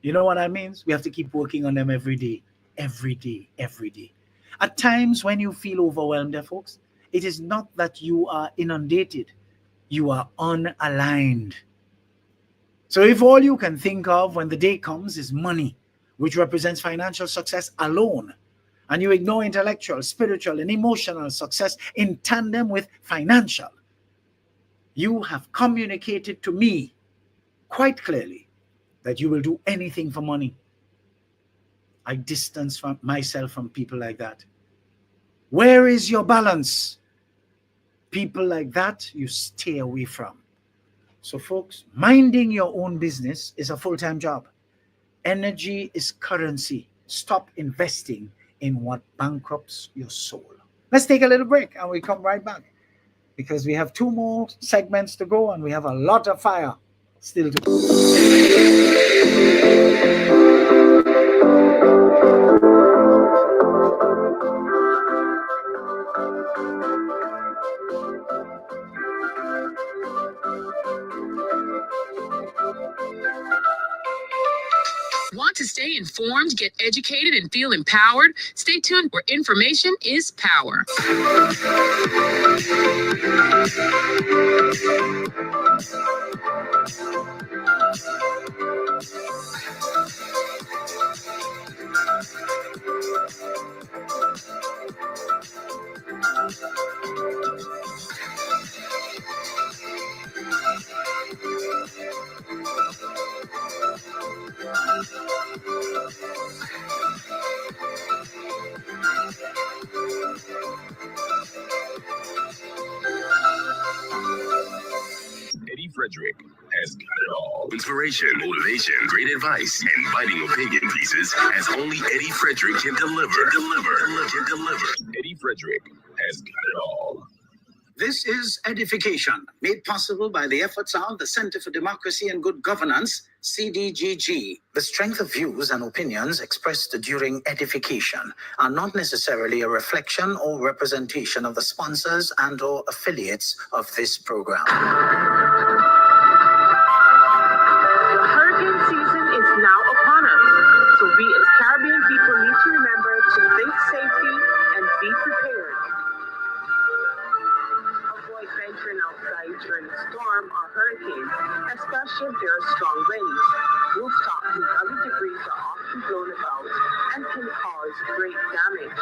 You know what that means? We have to keep working on them every day, every day, every day. At times when you feel overwhelmed, folks, it is not that you are inundated, you are unaligned. So if all you can think of when the day comes is money, which represents financial success alone, and you ignore intellectual, spiritual, and emotional success in tandem with financial, you have communicated to me quite clearly that you will do anything for money. I distance myself from people like that. Where is your balance? People like that, you stay away from. So folks, minding your own business is a full-time job. Energy is currency. Stop investing in what bankrupts your soul. Let's take a little break and we come right back because we have 2 more segments to go and we have a lot of fire still to go. Want to stay informed, get educated, and feel empowered? Stay tuned where information is power. Eddie Frederick has got it all. Inspiration, motivation, great advice, and biting opinion pieces as only Eddie Frederick can deliver. Eddie Frederick has got it all. This is Edification, made possible by the efforts of the Center for Democracy and Good Governance, CDGG. The strength of views and opinions expressed during Edification are not necessarily a reflection or representation of the sponsors and or affiliates of this program. The hurricane season is now upon us, so we as Caribbean people need to remember to think safety and be prepared. Avoid venturing outside during a storm or hurricane, especially if there are strong winds. Rooftops and other debris are often blown about and can cause great damage.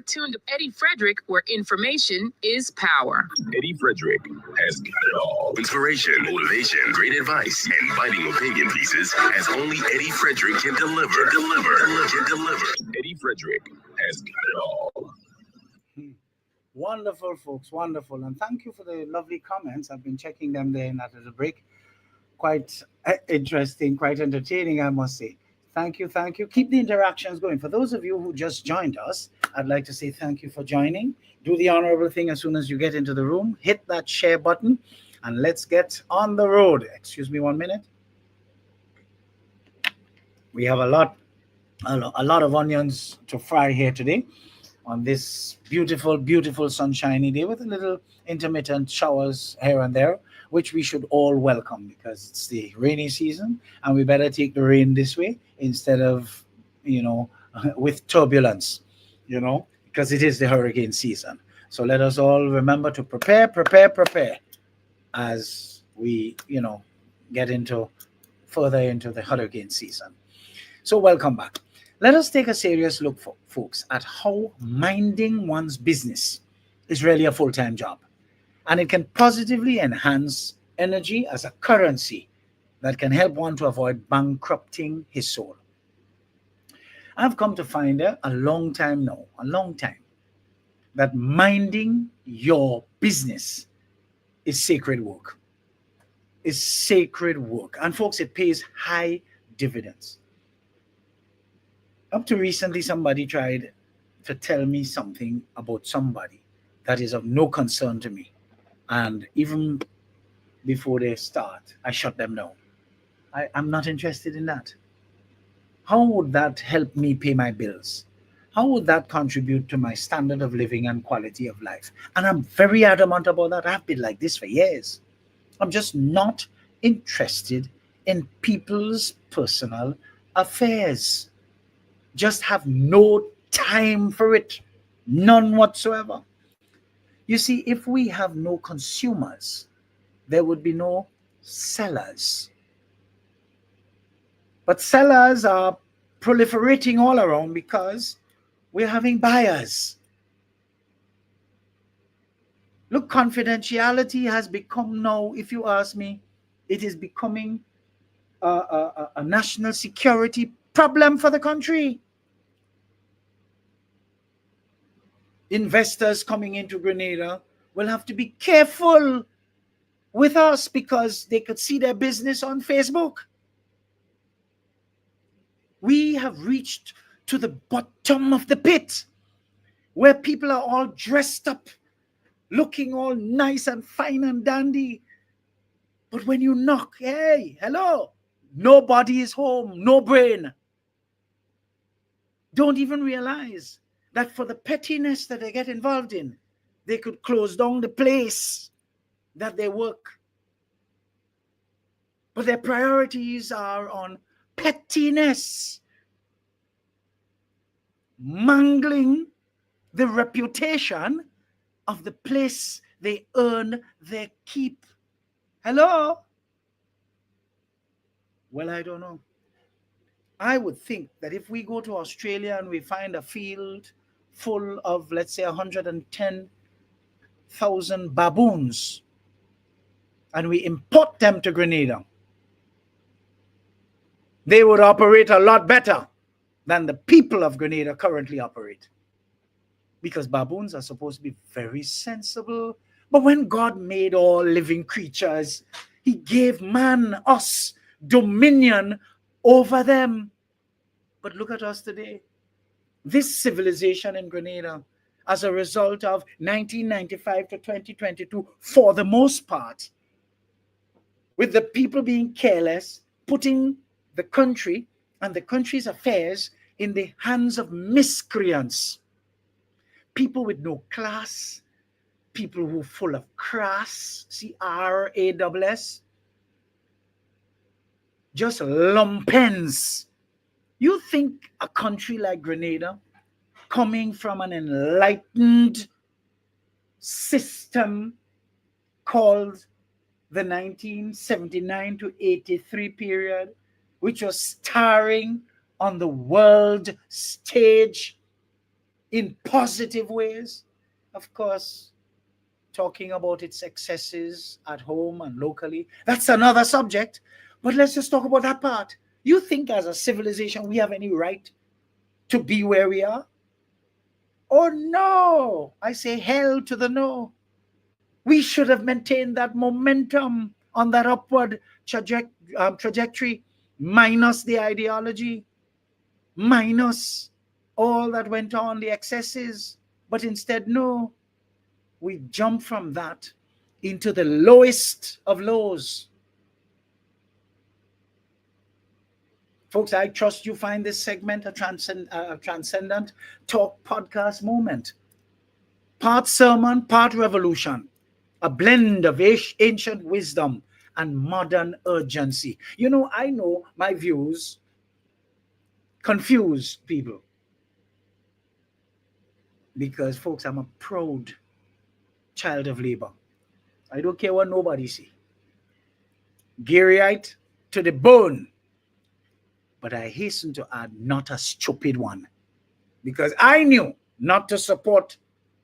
tuned to Eddie Frederick, where information is power. Eddie Frederick has got it all. Inspiration, motivation, great advice, and biting opinion pieces as only Eddie Frederick can deliver. Eddie Frederick has got it all. Wonderful, folks, wonderful. And thank you for the lovely comments. I've been checking them there in after the break. Quite interesting, quite entertaining, I must say. Thank you, thank you. Keep the interactions going. For those of you who just joined us, I'd like to say thank you for joining. Do the honorable thing as soon as you get into the room. Hit that share button and let's get on the road. Excuse me 1 minute. We have a lot of onions to fry here today on this beautiful, beautiful sunshiny day with a little intermittent showers here and there, which we should all welcome because it's the rainy season and we better take the rain this way instead of, with turbulence, because it is the hurricane season. So let us all remember to prepare as we, get further into the hurricane season. So welcome back. Let us take a serious look, folks, at how minding one's business is really a full-time job. And it can positively enhance energy as a currency that can help one to avoid bankrupting his soul. I've come to find a long time, that minding your business is sacred work. It's sacred work. And folks, it pays high dividends. Up to recently, somebody tried to tell me something about somebody that is of no concern to me. And even before they start, I shut them down. I'm not interested in that. How would that help me pay my bills? How would that contribute to my standard of living and quality of life? And I'm very adamant about that. I've been like this for years. I'm just not interested in people's personal affairs. Just have no time for it. None whatsoever. You see, if we have no consumers, there would be no sellers. But sellers are proliferating all around because we're having buyers. Look, confidentiality has become now, if you ask me, it is becoming a national security problem for the country. Investors coming into Grenada will have to be careful with us because they could see their business on Facebook. We have reached to the bottom of the pit where people are all dressed up, looking all nice and fine and dandy. But when you knock, hey, hello, nobody is home, no brain. Don't even realize that for the pettiness that they get involved in, they could close down the place that they work. But their priorities are on pettiness, mangling the reputation of the place they earn their keep. Hello? Well, I don't know. I would think that if we go to Australia and we find a field full of, let's say, 110,000 baboons, and we import them to Grenada, they would operate a lot better than the people of Grenada currently operate. Because baboons are supposed to be very sensible. But when God made all living creatures, he gave man, us, dominion over them. But look at us today. This civilization in Grenada, as a result of 1995 to 2022, for the most part, with the people being careless, putting the country and the country's affairs in the hands of miscreants, people with no class, people who are full of crass, C-R-A-S-S, just lumpens. You think a country like Grenada, coming from an enlightened system called the 1979 to 83 period, which was starring on the world stage, in positive ways. Of course, talking about its excesses at home and locally, that's another subject. But let's just talk about that part. You think as a civilization we have any right to be where we are? Oh no! I say hell to the no. We should have maintained that momentum on that upward trajectory, minus the ideology, minus all that went on, the excesses. But instead, no, we jump from that into the lowest of lows. Folks, I trust you find this segment a transcendent talk podcast moment. Part sermon, part revolution. A blend of ancient wisdom and modern urgency. You know, I know my views confuse people. Because, folks, I'm a proud child of labor. I don't care what nobody say. Garyite to the bone. But I hasten to add, not a stupid one. Because I knew not to support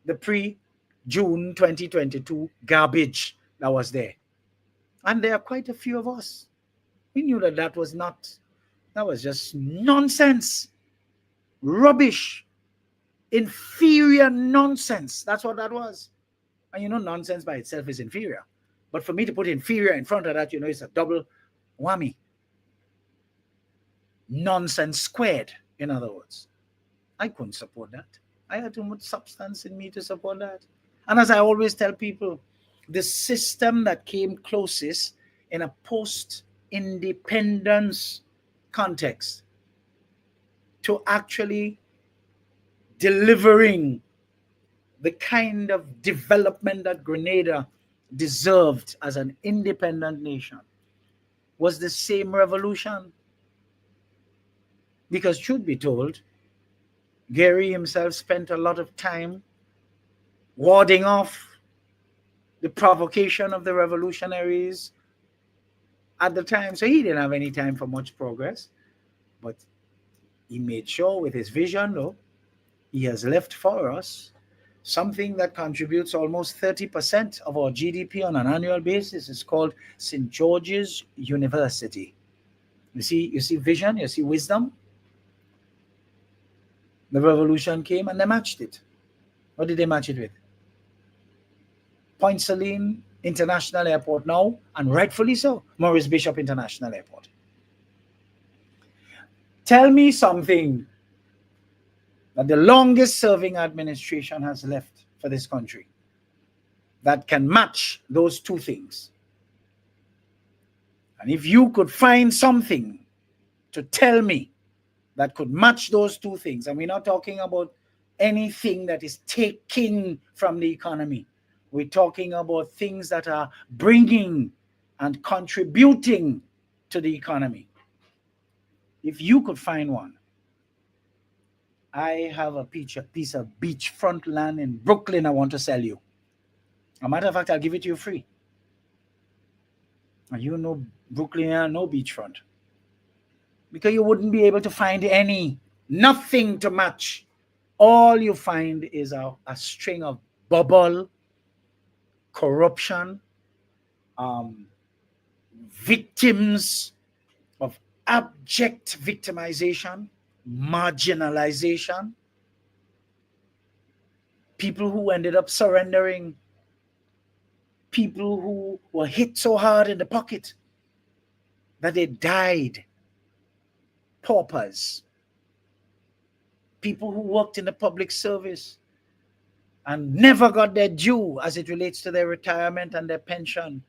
the pre-June 2022 garbage that was there. And there are quite a few of us. We knew that that was just nonsense. Rubbish. Inferior nonsense. That's what that was. And you know, nonsense by itself is inferior. But for me to put inferior in front of that, you know, it's a double whammy. Nonsense squared, in other words. I couldn't support that. I had too much substance in me to support that. And as I always tell people, the system that came closest in a post-independence context to actually delivering the kind of development that Grenada deserved as an independent nation was the same revolution. Because truth be told, Gary himself spent a lot of time warding off the provocation of the revolutionaries at the time. So he didn't have any time for much progress. But he made sure with his vision, though, he has left for us something that contributes almost 30% of our GDP on an annual basis. It's called St. George's University. You see vision, you see wisdom. The revolution came and they matched it. What did they match it with? Point Saline International Airport now, and rightfully so, Maurice Bishop International Airport. Tell me something that the longest serving administration has left for this country that can match those two things. And if you could find something to tell me that could match those two things, and we're not talking about anything that is taking from the economy. We're talking about things that are bringing and contributing to the economy. If you could find one, I have a piece of beachfront land in Brooklyn I want to sell you. As a matter of fact, I'll give it to you free. And you know Brooklyn, no beachfront. Because you wouldn't be able to find nothing to match. All you find is a string of bubble, corruption, victims of abject victimization, marginalization, people who ended up surrendering, people who were hit so hard in the pocket that they died, paupers, people who worked in the public service and never got their due as it relates to their retirement and their pension.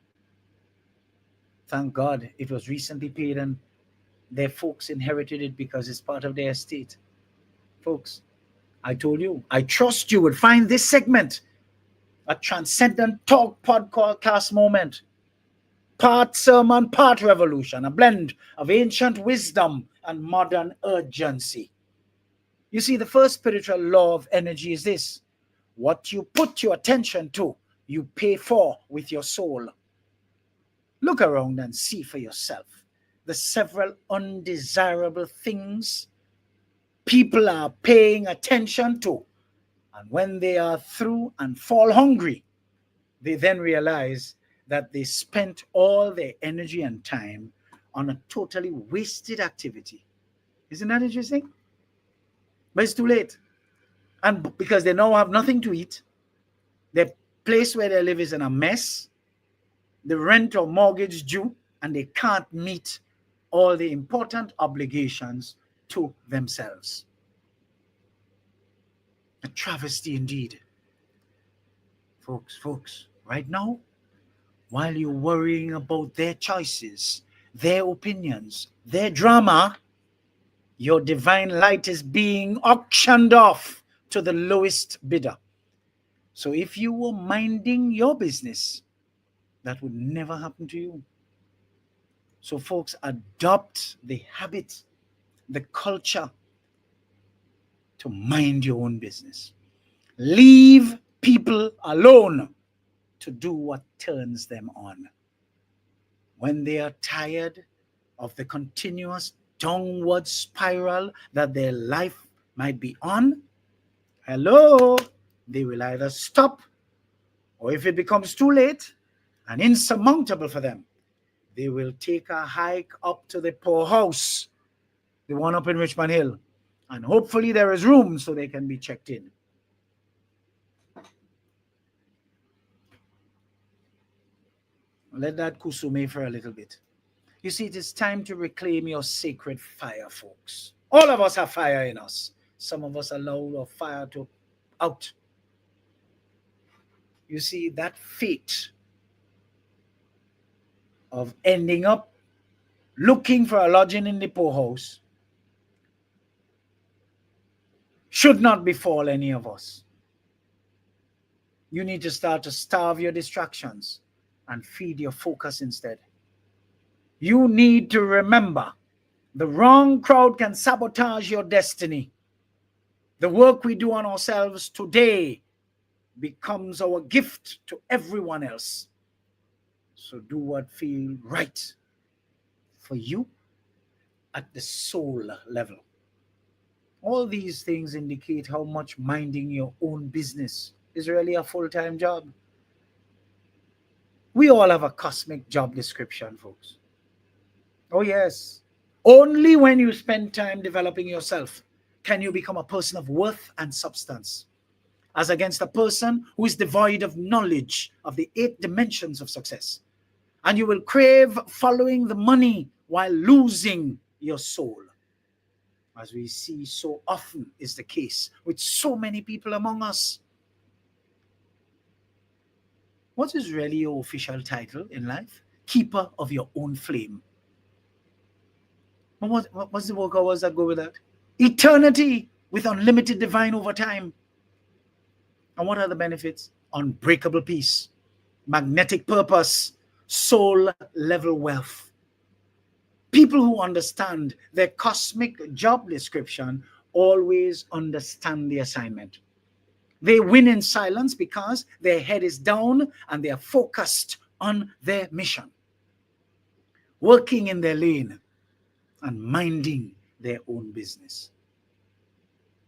Thank God it was recently paid and their folks inherited it because it's part of their estate. Folks, I told you, I trust you would find this segment a transcendent talk podcast moment. Part sermon, part revolution, a blend of ancient wisdom and modern urgency. You see, the first spiritual law of energy is this: what you put your attention to, you pay for with your soul. Look around and see for yourself the several undesirable things people are paying attention to And when they are through and fall hungry, they then realize that they spent all their energy and time on a totally wasted activity. Isn't that interesting? But it's too late. And because they now have nothing to eat, the place where they live is in a mess, the rent or mortgage due, and they can't meet all the important obligations to themselves. A travesty indeed. Folks, right now, while you're worrying about their choices, their opinions, their drama, your divine light is being auctioned off to the lowest bidder. So if you were minding your business, that would never happen to you. So folks, adopt the habit, the culture to mind your own business. Leave people alone to do what turns them on. When they are tired of the continuous downward spiral that their life might be on, they will either stop, or if it becomes too late and insurmountable for them, they will take a hike up to the poorhouse, the one up in Richmond Hill, and hopefully there is room so they can be checked in. Let that kusume for a little bit. You see, it is time to reclaim your sacred fire, folks. All of us have fire in us. Some of us allow our fire to out. You see, that fate of ending up looking for a lodging in the poorhouse should not befall any of us. You need to start to starve your distractions and feed your focus instead. You need to remember, the wrong crowd can sabotage your destiny. The work we do on ourselves today becomes our gift to everyone else. So do what feels right for you at the soul level. All these things indicate how much minding your own business is really a full-time job. We all have a cosmic job description, folks. Oh yes. Only when you spend time developing yourself can you become a person of worth and substance, as against a person who is devoid of knowledge of the 8 dimensions of success. And you will crave following the money while losing your soul, as we see so often is the case with so many people among us. What is really your official title in life? Keeper of your own flame. What's the work hours that go with that? Eternity with unlimited divine overtime. And what are the benefits? Unbreakable peace, magnetic purpose, soul level wealth. People who understand their cosmic job description always understand the assignment. They win in silence because their head is down and they are focused on their mission, working in their lane and minding their own business.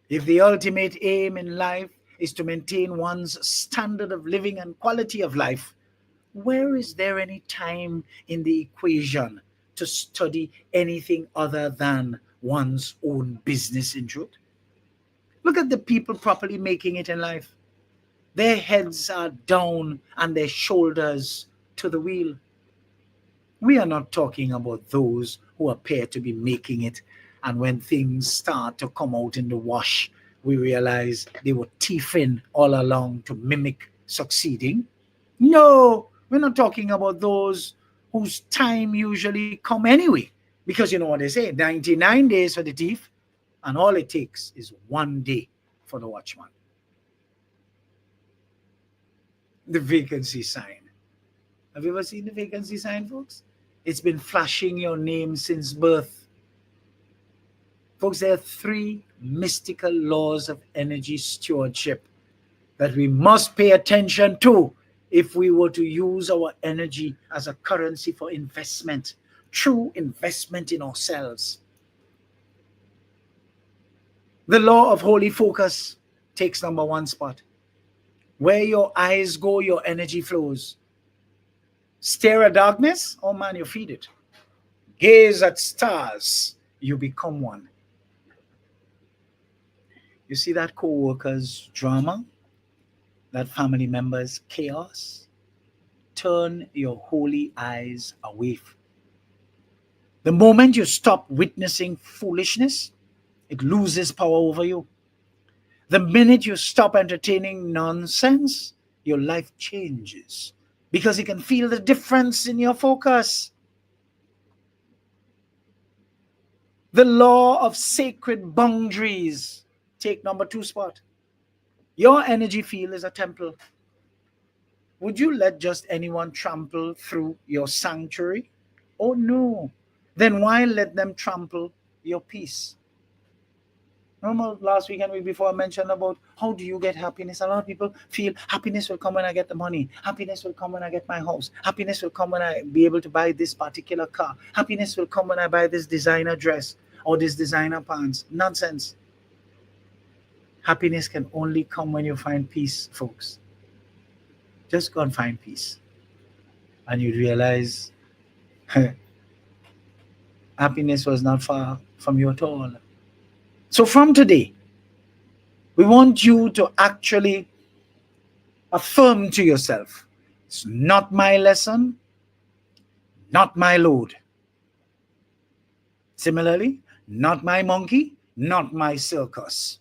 If the ultimate aim in life is to maintain one's standard of living and quality of life, where is there any time in the equation to study anything other than one's own business in truth? Look at the people properly making it in life. Their heads are down and their shoulders to the wheel. We are not talking about those who appear to be making it, and when things start to come out in the wash, we realize they were thieving all along to mimic succeeding. No, we're not talking about those whose time usually come anyway, because you know what they say, 99 days for the thief, and all it takes is 1 day for the watchman. The vacancy sign. Have you ever seen the vacancy sign, folks? It's been flashing your name since birth. Folks, there are 3 mystical laws of energy stewardship that we must pay attention to if we were to use our energy as a currency for investment, true investment in ourselves. The law of holy focus. takes number 1 spot. Where your eyes go, your energy flows. Stare at darkness, oh man, you feed it. Gaze at stars, you become one. You see that co-worker's drama, that family member's chaos? Turn your holy eyes away. The moment you stop witnessing foolishness, it loses power over you. The minute you stop entertaining nonsense, your life changes because you can feel the difference in your focus. The law of sacred boundaries. Take number 2 spot. Your energy field is a temple. Would you let just anyone trample through your sanctuary? Oh no. Then why let them trample your peace? Remember last week and week before I mentioned about how do you get happiness? A lot of people feel happiness will come when I get the money. Happiness will come when I get my house. Happiness will come when I be able to buy this particular car. Happiness will come when I buy this designer dress or this designer pants. Nonsense. Happiness can only come when you find peace, folks. Just go and find peace. And you realize happiness was not far from you at all. So from today, we want you to actually affirm to yourself, it's not my lesson, not my load. Similarly, not my monkey, not my circus.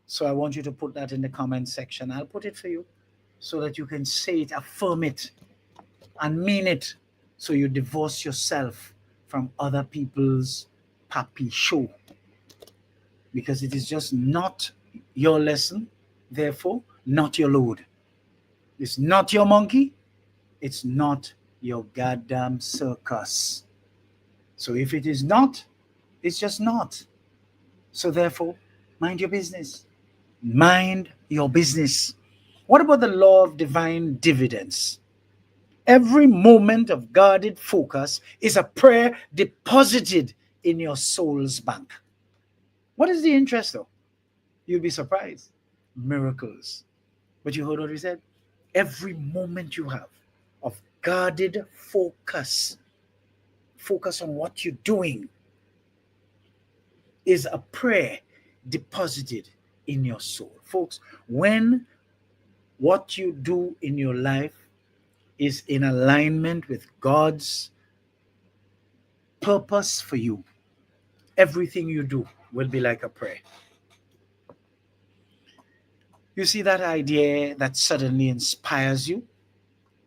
So I want you to put that in the comment section. I'll put it for you so that you can say it, affirm it, and mean it. So you divorce yourself from other people's pappy show. Because it is just not your lesson, therefore not your load. It's not your monkey, it's not your goddamn circus. So if it is not, it's just not. So therefore, mind your business. Mind your business. What about the law of divine dividends? Every moment of guarded focus is a prayer deposited in your soul's bank. What is the interest though? You'll be surprised. Miracles. But you heard what we said? Every moment you have of guarded focus on what you're doing, is a prayer deposited in your soul. Folks, when what you do in your life is in alignment with God's purpose for you, everything you do will be like a prayer. You see that idea that suddenly inspires you?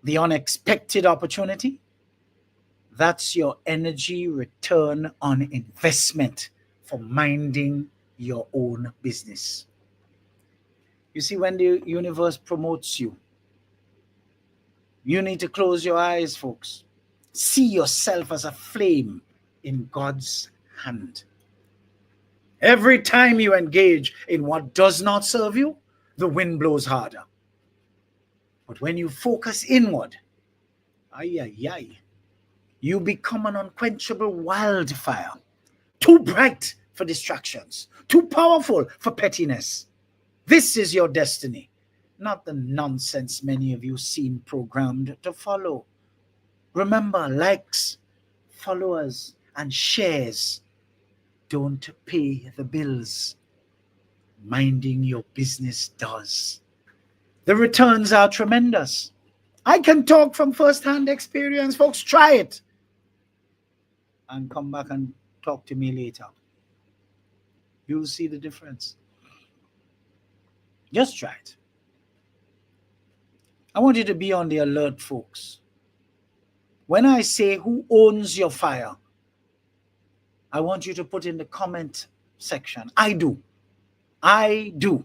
The unexpected opportunity? That's your energy return on investment for minding your own business. You see, when the universe promotes you, you need to close your eyes, folks. See yourself as a flame in God's hand. Every time you engage in what does not serve you, the wind blows harder. But when you focus inward, you become an unquenchable wildfire, too bright for distractions, too powerful for pettiness. This is your destiny, not the nonsense many of you seem programmed to follow. Remember, likes, followers, and shares don't pay the bills. Minding your business does. The returns are tremendous. I can talk from first-hand experience, folks. Try it. And come back and talk to me later. You'll see the difference. Just try it. I want you to be on the alert, folks. When I say who owns your fire, I want you to put in the comment section, I do. I do.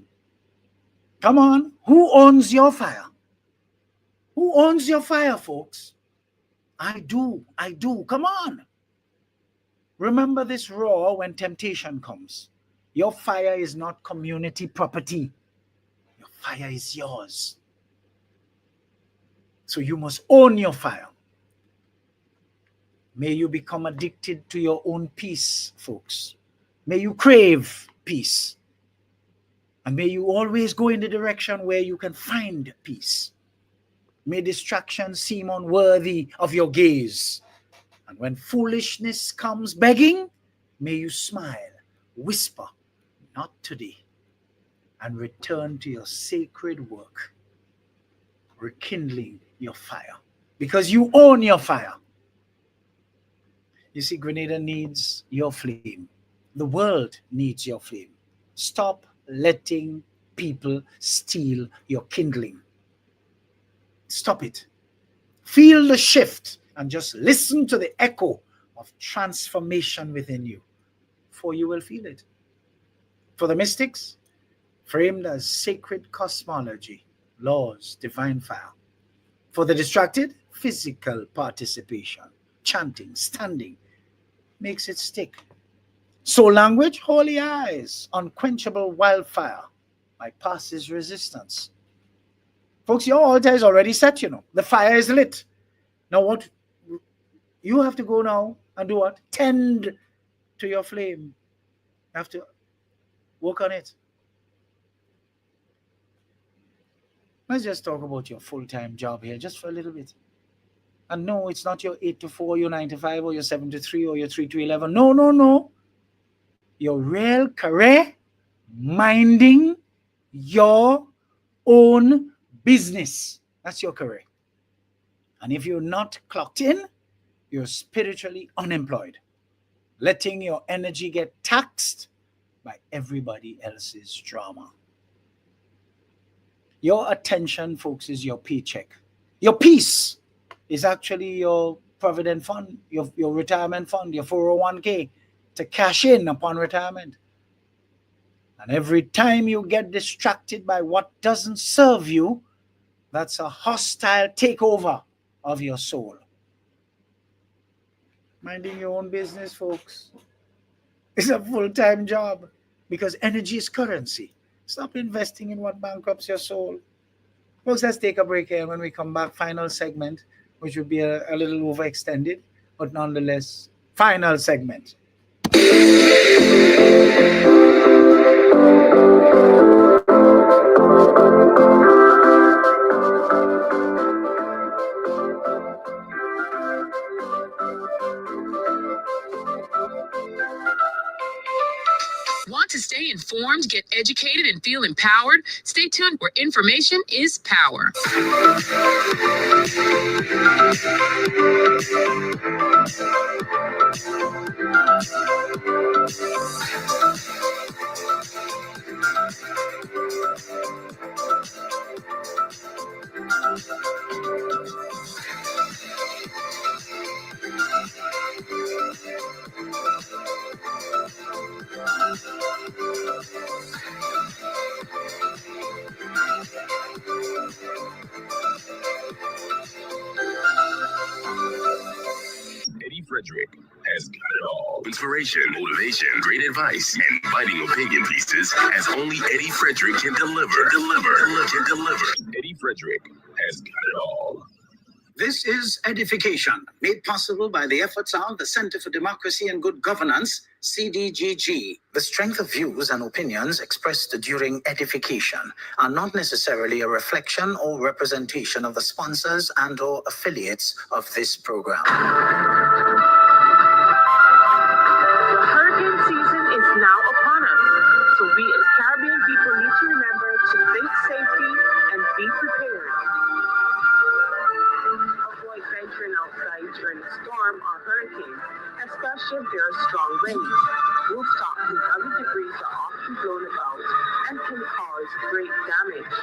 Come on. Who owns your fire? Who owns your fire, folks? I do. I do. Come on. Remember this raw when temptation comes. Your fire is not community property. Your fire is yours. So you must own your fire. May you become addicted to your own peace, folks. May you crave peace. And may you always go in the direction where you can find peace. May distraction seem unworthy of your gaze. And when foolishness comes begging, may you smile, whisper, not today, and return to your sacred work, rekindling your fire, because you own your fire. You see, Grenada needs your flame. The world needs your flame. Stop letting people steal your kindling. Stop it. Feel the shift and just listen to the echo of transformation within you, for you will feel it. For the mystics, framed as sacred cosmology, laws, divine fire. For the distracted, physical participation, chanting, standing, makes it stick. Soul language, holy eyes, unquenchable wildfire, my passes resistance. Folks, your altar is already set, you know. The fire is lit. Now what? You have to go now and do what? Tend to your flame. You have to work on it. Let's just talk about your full-time job here, just for a little bit. And no, it's not your 8 to 4, your 9 to 5, or your 7 to 3, or your 3 to 11. No, no, no. Your real career, minding your own business. That's your career. And if you're not clocked in, you're spiritually unemployed, letting your energy get taxed by everybody else's drama. Your attention, folks, is your paycheck. Your peace is actually your provident fund, your retirement fund, your 401k, to cash in upon retirement. And every time you get distracted by what doesn't serve you, that's a hostile takeover of your soul. Minding your own business, folks, is a full-time job, because energy is currency. Stop investing in what bankrupts your soul. Folks, let's take a break here. When we come back, final segment, which will be a little overextended, but nonetheless, final segment. Want to stay informed, get educated, and feel empowered? Stay tuned, where information is power. Eddie Frederick has got it all. Inspiration, motivation, great advice, and biting opinion pieces as only Eddie Frederick can deliver. Eddie Frederick has got it all. This is Edification, made possible by the efforts of the Center for Democracy and Good Governance, CDGG. The strength of views and opinions expressed during Edification are not necessarily a reflection or representation of the sponsors and/or affiliates of this program. The hurricane season is now upon us, so we as Caribbean people need to remember to think safety and be prepared. Avoid venturing outside during a storm or hurricane, especially if there are strong winds. Rooftops and other debris are often blown about and can cause great damage.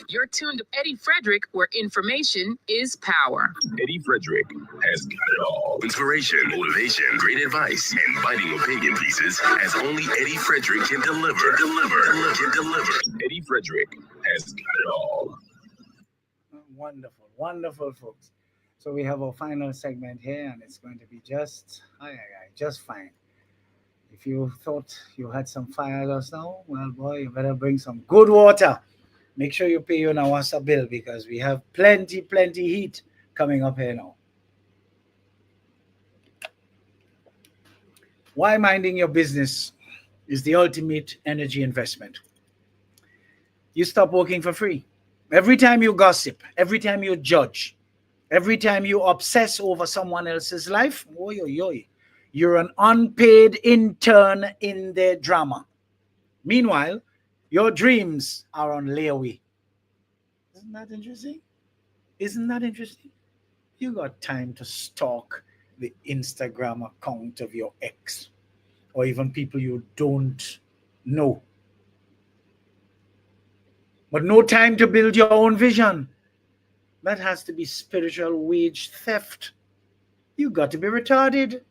You're tuned to Eddie Frederick, where information is power. Eddie Frederick has got it all. Inspiration, motivation, great advice, and biting opinion pieces as only Eddie Frederick can deliver. Eddie Frederick has got it all. Wonderful, wonderful, folks. So we have our final segment here, and it's going to be just fine. If you thought you had some fire just now, well, boy, you better bring some good water. Make sure you pay your Nawasa bill, because we have plenty heat coming up here now. Why minding your business is the ultimate energy investment. You stop working for free. Every time you gossip, every time you judge, every time you obsess over someone else's life, you're an unpaid intern in their drama. Meanwhile, your dreams are on layaway. Isn't that interesting? Isn't that interesting? You got time to stalk the Instagram account of your ex, or even people you don't know. But no time to build your own vision. That has to be spiritual wage theft. You got to be retarded.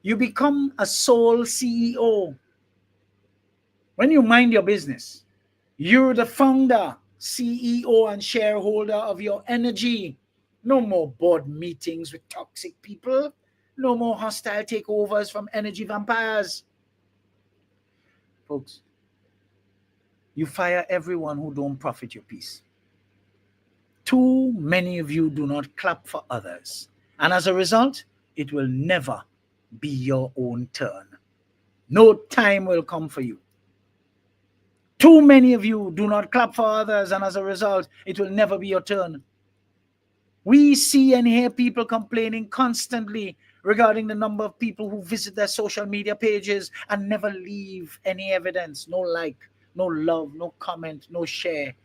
You become a sole CEO. When you mind your business, you're the founder, CEO, and shareholder of your energy. No more board meetings with toxic people. No more hostile takeovers from energy vampires. Folks, you fire everyone who don't profit your peace. Too many of you do not clap for others. And as a result, it will never be your own turn. No time will come for you. Too many of you do not clap for others, and as a result, it will never be your turn. We see and hear people complaining constantly regarding the number of people who visit their social media pages and never leave any evidence, no like, no love, no comment, no share.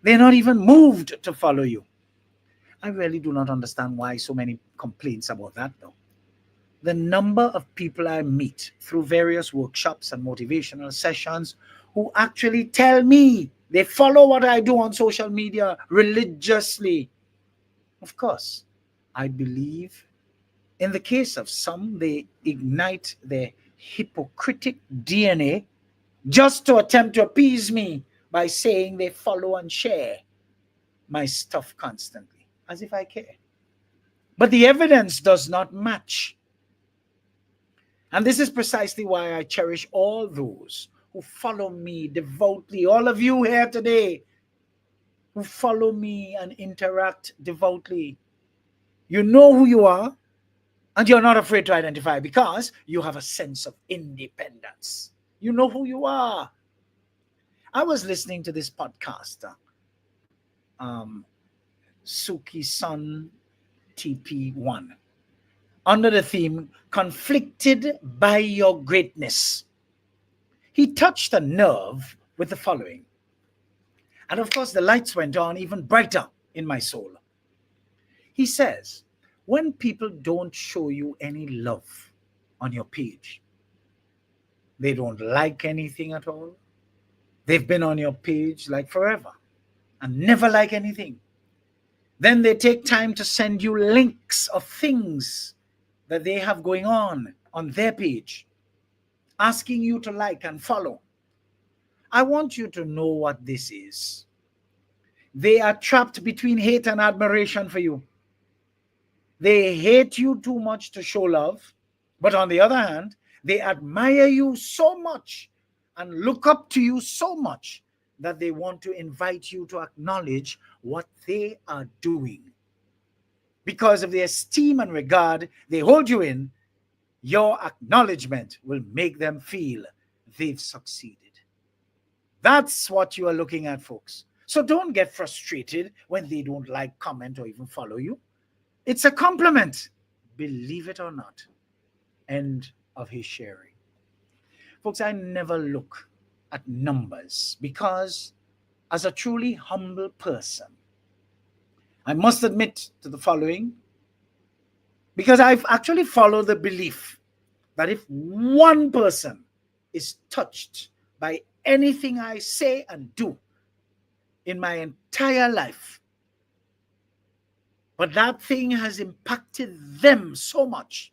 They're not even moved to follow you. I really do not understand why so many complaints about that, though. The number of people I meet through various workshops and motivational sessions who actually tell me they follow what I do on social media religiously. Of course, I believe in the case of some, they ignite their hypocritic DNA just to attempt to appease me by saying they follow and share my stuff constantly, as if I care. But the evidence does not match. And this is precisely why I cherish all those who follow me devoutly, all of you here today who follow me and interact devoutly. You know who you are, and you're not afraid to identify because you have a sense of independence. You know who you are. I was listening to this podcaster, Suki Sun TP1, under the theme, Conflicted by Your Greatness. He touched a nerve with the following. And of course, the lights went on even brighter in my soul. He says, when people don't show you any love on your page, they don't like anything at all. They've been on your page like forever and never like anything. Then they take time to send you links of things that they have going on their page, asking you to like and follow. I want you to know what this is. They are trapped between hate and admiration for you. They hate you too much to show love, but on the other hand, they admire you so much and look up to you so much that they want to invite you to acknowledge what they are doing. Because of the esteem and regard they hold you in, your acknowledgement will make them feel they've succeeded. That's what you are looking at, folks. So don't get frustrated when they don't like, comment, or even follow you. It's a compliment, believe it or not. End of his sharing. Folks, I never look at numbers because as a truly humble person, I must admit to the following. Because I've actually followed the belief that if one person is touched by anything I say and do in my entire life, but that thing has impacted them so much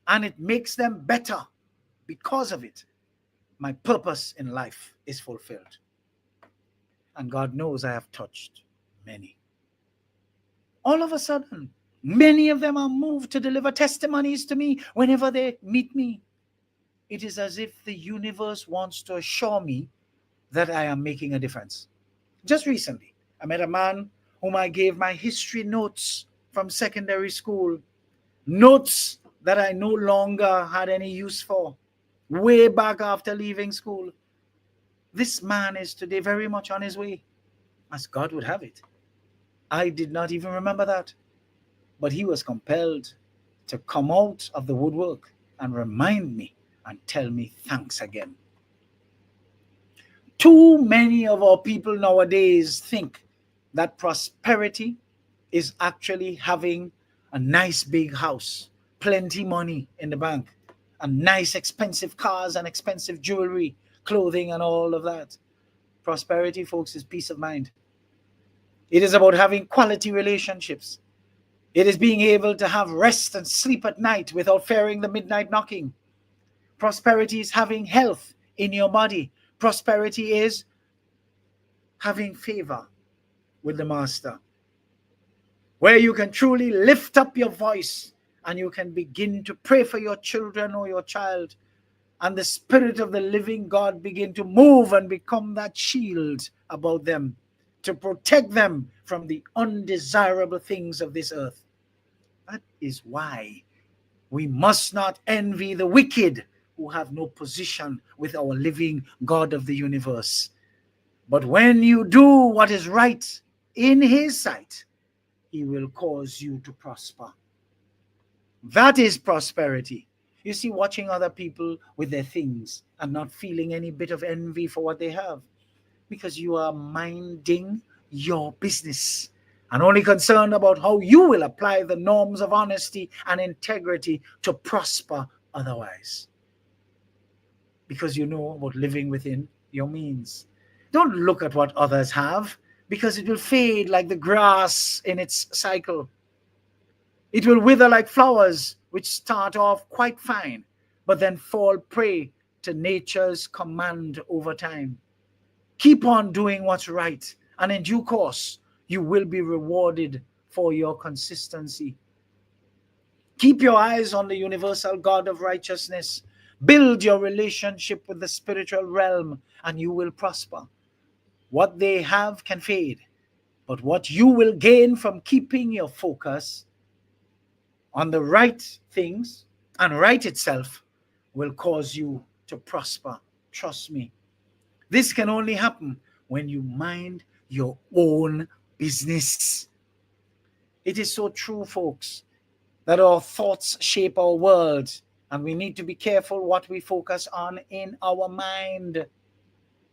and it makes them better because of it, my purpose in life is fulfilled. And God knows I have touched many. All of a sudden, many of them are moved to deliver testimonies to me whenever they meet me. It is as if the universe wants to assure me that I am making a difference. Just recently, I met a man whom I gave my history notes from secondary school, notes that I no longer had any use for, way back after leaving school. This man is today very much on his way, as God would have it. I did not even remember that, but he was compelled to come out of the woodwork and remind me and tell me thanks again. Too many of our people nowadays think that prosperity is actually having a nice big house, plenty money in the bank, and nice expensive cars and expensive jewelry, clothing and all of that. Prosperity, folks, is peace of mind. It is about having quality relationships. It is being able to have rest and sleep at night without fearing the midnight knocking. Prosperity is having health in your body. Prosperity is having favor with the Master, where you can truly lift up your voice and you can begin to pray for your children or your child, and the Spirit of the living God begin to move and become that shield about them to protect them from the undesirable things of this earth. That is why we must not envy the wicked who have no position with our living God of the universe. But when you do what is right in his sight, he will cause you to prosper. That is prosperity. You see, watching other people with their things and not feeling any bit of envy for what they have, because you are minding your business and only concerned about how you will apply the norms of honesty and integrity to prosper otherwise. Because you know about living within your means. Don't look at what others have, because it will fade like the grass in its cycle. It will wither like flowers, which start off quite fine, but then fall prey to nature's command over time. Keep on doing what's right, and in due course, you will be rewarded for your consistency. Keep your eyes on the universal God of righteousness. Build your relationship with the spiritual realm, and you will prosper. What they have can fade, but what you will gain from keeping your focus on the right things and right itself will cause you to prosper. Trust me. This can only happen when you mind your own business. It is so true, folks, that our thoughts shape our world, and we need to be careful what we focus on in our mind.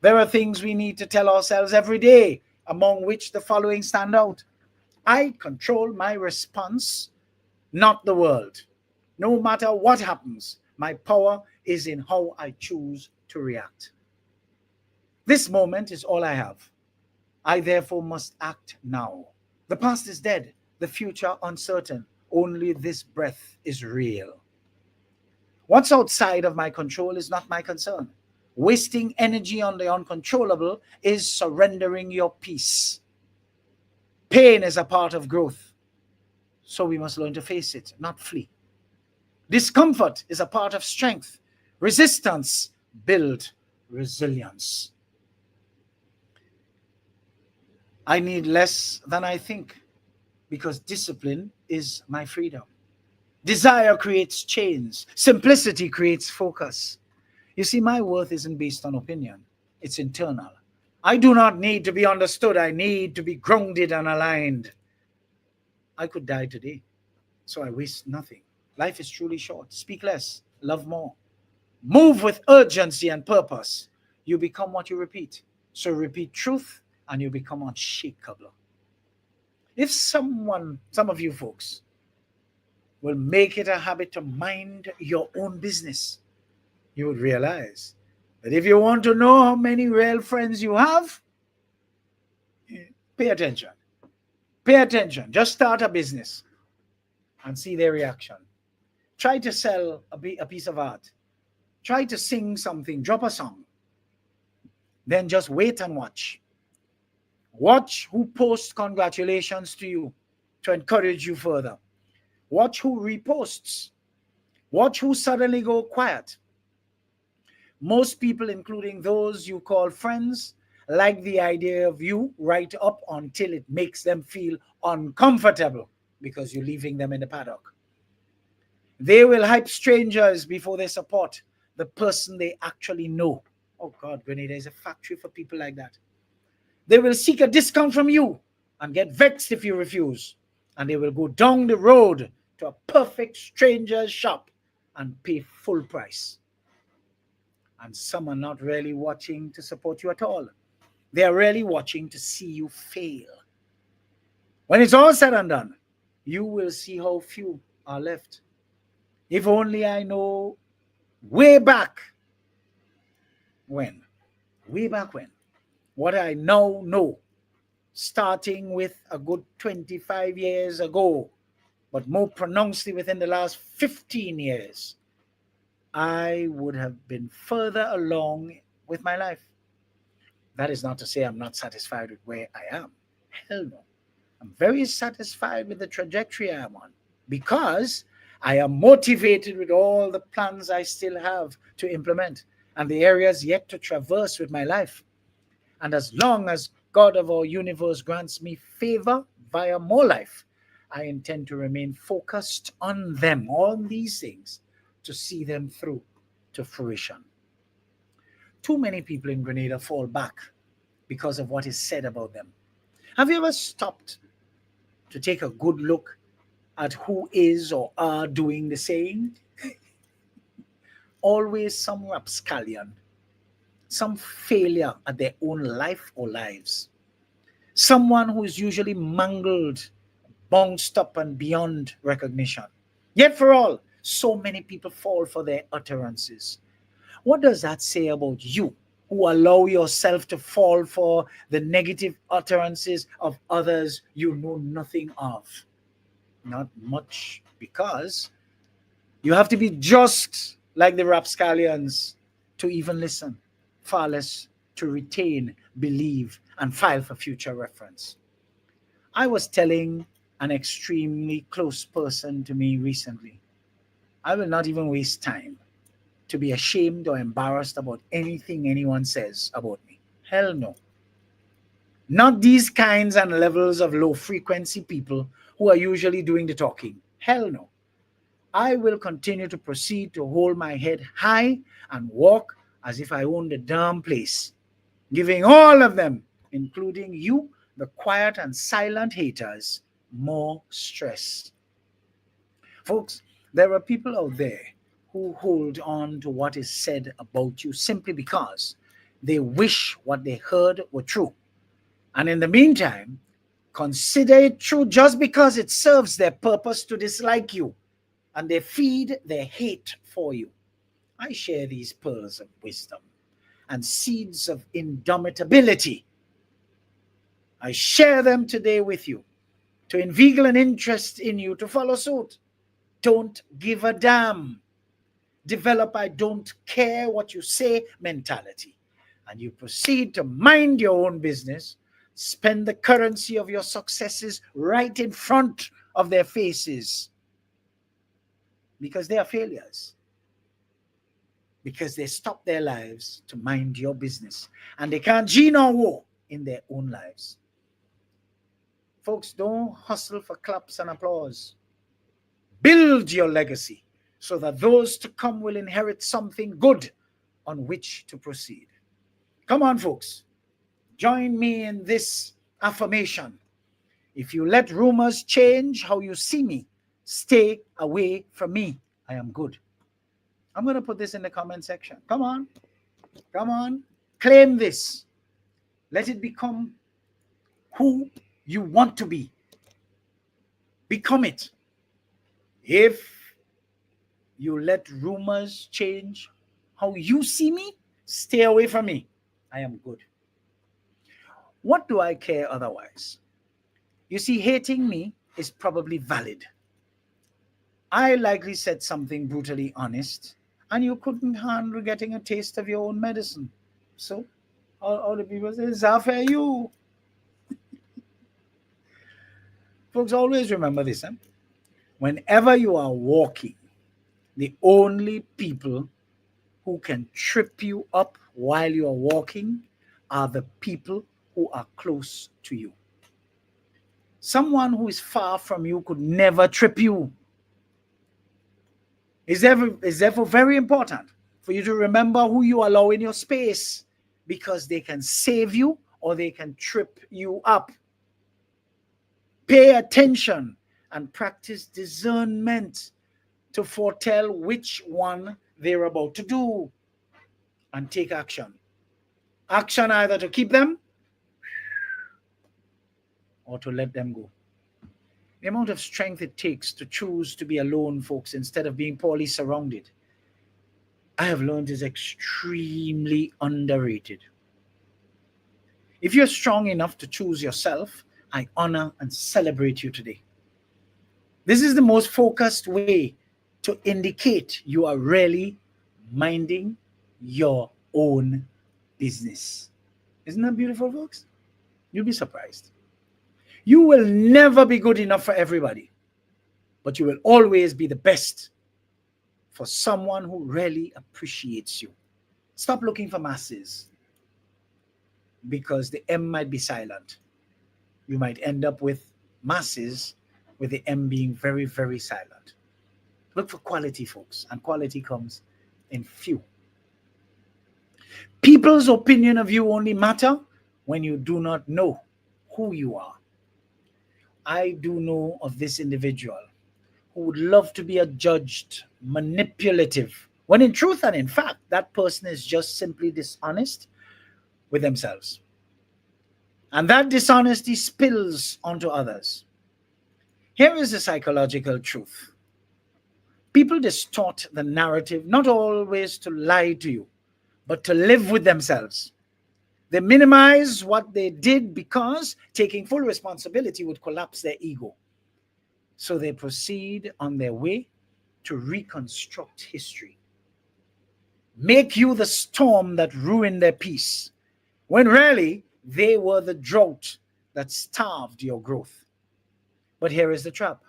There are things we need to tell ourselves every day, among which the following stand out. I control my response, not the world. No matter what happens, my power is in how I choose to react. This moment is all I have. I therefore must act now. The past is dead, the future uncertain. Only this breath is real. What's outside of my control is not my concern. Wasting energy on the uncontrollable is surrendering your peace. Pain is a part of growth, so we must learn to face it, not flee. Discomfort is a part of strength. Resistance builds resilience. I need less than I think, because discipline is my freedom. Desire creates chains. Simplicity creates focus. You see, my worth isn't based on opinion. It's internal. I do not need to be understood. I need to be grounded and aligned. I could die today, so I waste nothing. Life is truly short. Speak less, love more. Move with urgency and purpose. You become what you repeat. So repeat truth and you become unshakable. If some of you folks will make it a habit to mind your own business, you would realize that if you want to know how many real friends you have, pay attention. Pay attention. Just start a business and see their reaction. Try to sell a piece of art. Try to sing something, drop a song. Then just wait and watch. Watch who posts congratulations to you to encourage you further. Watch who reposts. Watch who suddenly go quiet. Most people, including those you call friends, like the idea of you right up until it makes them feel uncomfortable because you're leaving them in the paddock. They will hype strangers before they support the person they actually know. Oh God, Grenada is a factory for people like that. They will seek a discount from you and get vexed if you refuse. And they will go down the road to a perfect stranger's shop and pay full price. And some are not really watching to support you at all. They are really watching to see you fail. When it's all said and done, you will see how few are left. If only I know way back when, what I now know, starting with a good 25 years ago, but more pronouncedly within the last 15 years, I would have been further along with my life. That is not to say I'm not satisfied with where I am. Hell no. I'm very satisfied with the trajectory I am on because I am motivated with all the plans I still have to implement and the areas yet to traverse with my life. And as long as God of our universe grants me favor via more life, I intend to remain focused on them, on these things, to see them through to fruition. Too many people in Grenada fall back because of what is said about them. Have you ever stopped to take a good look at who is or are doing the same? Always some rapscallion, some failure at their own life or lives. Someone who is usually mangled, bounced up and beyond recognition. Yet for all, so many people fall for their utterances. What does that say about you, who allow yourself to fall for the negative utterances of others you know nothing of? Not much, because you have to be just like the rapscallions to even listen, far less to retain, believe, and file for future reference. I was telling an extremely close person to me recently, I will not even waste time to be ashamed or embarrassed about anything anyone says about me. Hell no. Not these kinds and levels of low frequency people who are usually doing the talking. Hell no. I will continue to proceed to hold my head high and walk as if I own the damn place, giving all of them, including you, the quiet and silent haters, more stress. Folks, there are people out there who hold on to what is said about you simply because they wish what they heard were true. And in the meantime, consider it true just because it serves their purpose to dislike you, and they feed their hate for you. I share these pearls of wisdom and seeds of indomitability. I share them today with you to inveigle an interest in you to follow suit. Don't give a damn. Develop I don't care what you say mentality. And you proceed to mind your own business, spend the currency of your successes right in front of their faces. Because they are failures. Because they stop their lives to mind your business. And they can't G nor woe in their own lives. Folks, don't hustle for claps and applause. Build your legacy so that those to come will inherit something good on which to proceed. Come on, folks. Join me in this affirmation. If you let rumors change how you see me, stay away from me. I am good. I'm going to put this in the comment section. Come on. Come on. Claim this. Let it become who you want to be. Become it. If you let rumors change how you see me, stay away from me. I am good. What do I care otherwise? You see, hating me is probably valid. I likely said something brutally honest, and you couldn't handle getting a taste of your own medicine. So, all the people say, Zafir, you. Folks, always remember this. Whenever you are walking, the only people who can trip you up while you are walking are the people who are close to you. Someone who is far from you could never trip you. It's therefore very important for you to remember who you allow in your space, because they can save you or they can trip you up. Pay attention and practice discernment to foretell which one they're about to do, and take action. Action either to keep them or to let them go. The amount of strength it takes to choose to be alone, folks, instead of being poorly surrounded, I have learned is extremely underrated. If you're strong enough to choose yourself, I honor and celebrate you today. This is the most focused way to indicate you are really minding your own business. Isn't that beautiful, folks? You'll be surprised. You will never be good enough for everybody, but you will always be the best for someone who really appreciates you. Stop looking for masses, because the M might be silent. You might end up with masses with the M being very, very silent. Look for quality, folks, and quality comes in few. People's opinion of you only matter when you do not know who you are. I do know of this individual who would love to be adjudged manipulative, when in truth and in fact, that person is just simply dishonest with themselves. And that dishonesty spills onto others. Here is the psychological truth. People distort the narrative, not always to lie to you, but to live with themselves. They minimize what they did because taking full responsibility would collapse their ego. So they proceed on their way to reconstruct history. Make you the storm that ruined their peace, when really they were the drought that starved your growth. But here is the trap.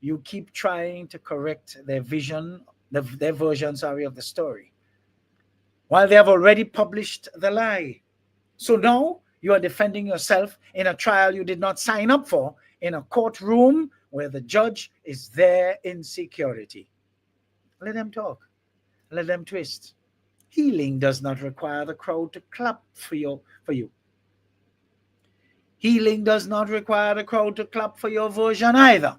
You keep trying to correct their version of the story, while they have already published the lie. So now you are defending yourself in a trial you did not sign up for, in a courtroom where the judge is there in security. Let them talk. Let them twist. Healing does not require the crowd to clap for you. Healing does not require the crowd to clap for your version either.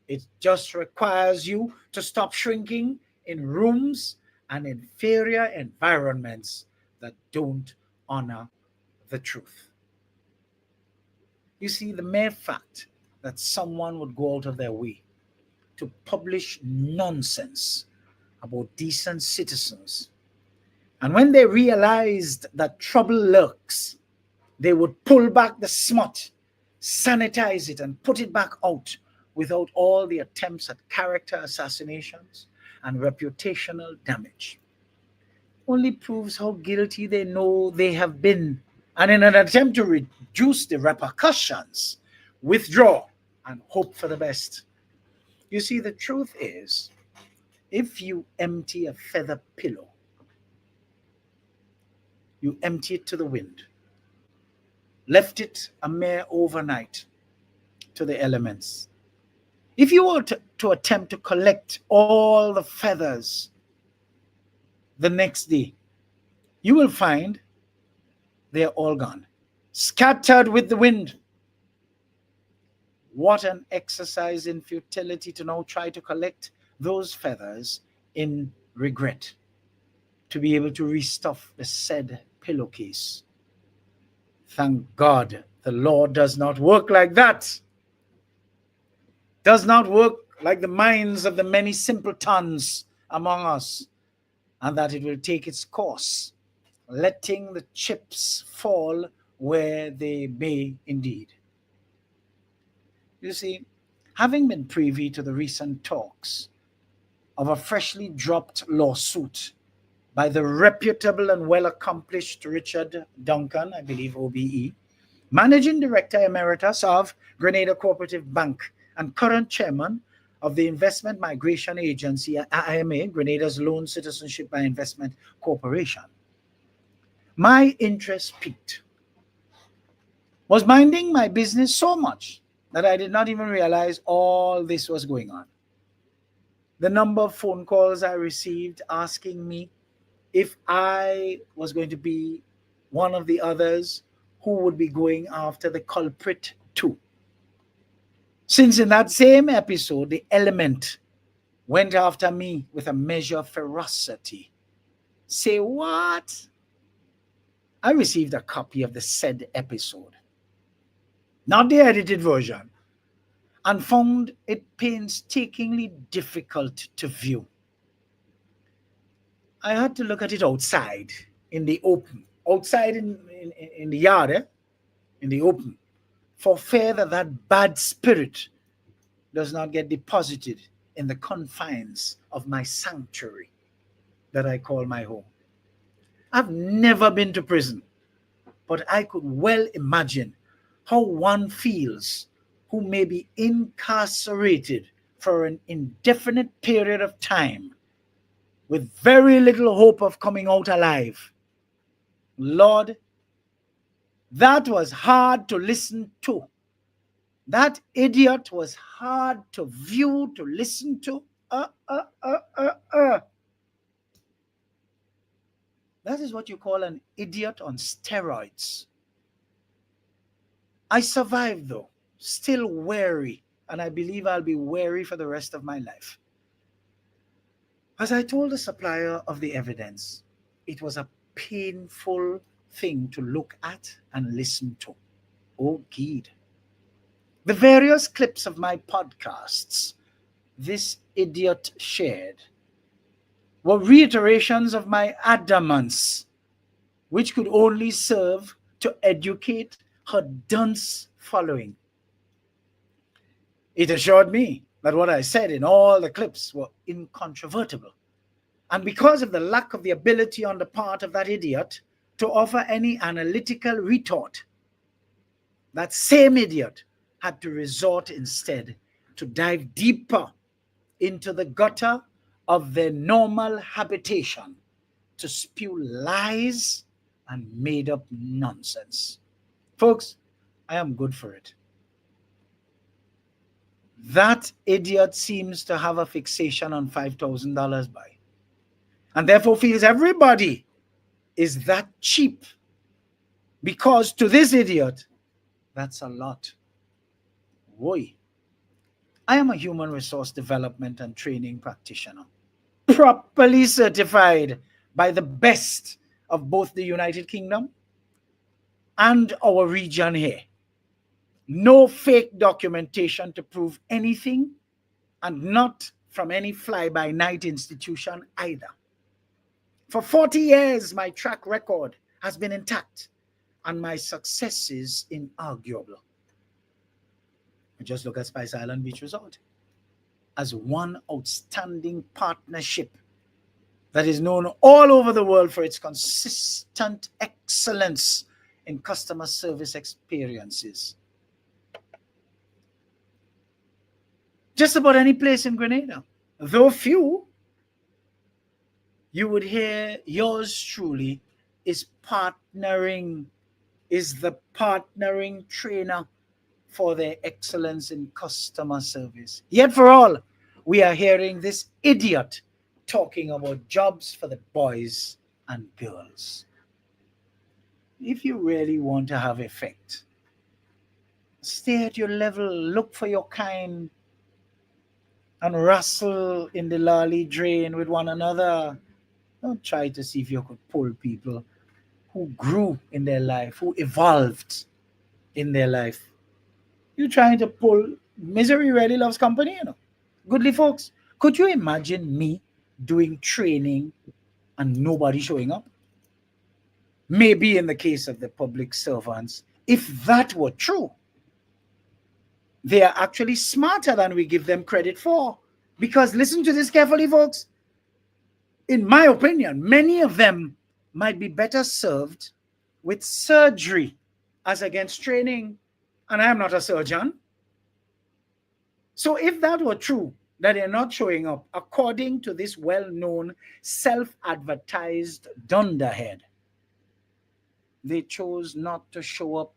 It just requires you to stop shrinking in rooms and inferior environments that don't honor the truth. You see, the mere fact that someone would go out of their way to publish nonsense about decent citizens, and when they realized that trouble lurks, they would pull back the smut, sanitize it, and put it back out without all the attempts at character assassinations and reputational damage. Only proves how guilty they know they have been, and in an attempt to reduce the repercussions, withdraw and hope for the best. You see, the truth is, if you empty a feather pillow, you empty it to the wind, left it a mere overnight to the elements. If you were to attempt to collect all the feathers the next day, you will find they are all gone, scattered with the wind. What an exercise in futility to now try to collect those feathers in regret, to be able to restuff the said pillowcase. Thank God the Lord does not work like that. Does not work like the minds of the many simpletons among us, and that it will take its course, letting the chips fall where they may indeed. You see, having been privy to the recent talks of a freshly dropped lawsuit by the reputable and well-accomplished Richard Duncan, I believe OBE, Managing Director Emeritus of Grenada Cooperative Bank and current chairman of the Investment Migration Agency, IMA, Grenada's Loan Citizenship by Investment Corporation, my interest peaked. Was minding my business so much that I did not even realize all this was going on. The number of phone calls I received asking me if I was going to be one of the others who would be going after the culprit too. Since in that same episode, the element went after me with a measure of ferocity. Say what? I received a copy of the said episode, not the edited version, and found it painstakingly difficult to view. I had to look at it outside, in the open, outside in the yard, in the open, for fear that that bad spirit does not get deposited in the confines of my sanctuary that I call my home. I've never been to prison, but I could well imagine how one feels who may be incarcerated for an indefinite period of time with very little hope of coming out alive. Lord, that was hard to listen to. That idiot was hard to view, to listen to. That is what you call an idiot on steroids. I survived though, still wary, and I believe I'll be wary for the rest of my life. As I told the supplier of the evidence, it was a painful thing to look at and listen to. Oh, Gid. The various clips of my podcasts this idiot shared were reiterations of my adamance, which could only serve to educate her dunce following. It assured me that what I said in all the clips were incontrovertible. And because of the lack of the ability on the part of that idiot to offer any analytical retort, that same idiot had to resort instead to dive deeper into the gutter of their normal habitation to spew lies and made up nonsense. Folks, I am good for it. That idiot seems to have a fixation on $5,000 buy, and therefore feels everybody is that cheap, because to this idiot, that's a lot. Boy, I am a human resource development and training practitioner, properly certified by the best of both the United Kingdom and our region here. No fake documentation to prove anything, and not from any fly-by-night institution either. For 40 years, my track record has been intact and my successes inarguable. Just look at Spice Island Beach Resort as one outstanding partnership that is known all over the world for its consistent excellence in customer service experiences. Just about any place in Grenada, though few, you would hear yours truly is the partnering trainer for their excellence in customer service. Yet for all, we are hearing this idiot talking about jobs for the boys and girls. If you really want to have effect, stay at your level, look for your kind, and wrestle in the lolly drain with one another. Don't try to see if you could pull people who grew in their life, who evolved in their life. You're trying to pull misery really loves company, you know. Goodly folks, could you imagine me doing training and nobody showing up? Maybe in the case of the public servants, if that were true, they are actually smarter than we give them credit for. Because listen to this carefully, folks. In my opinion, many of them might be better served with surgery as against training. And I am not a surgeon. So if that were true, that they're not showing up, according to this well-known, self-advertised dunderhead, they chose not to show up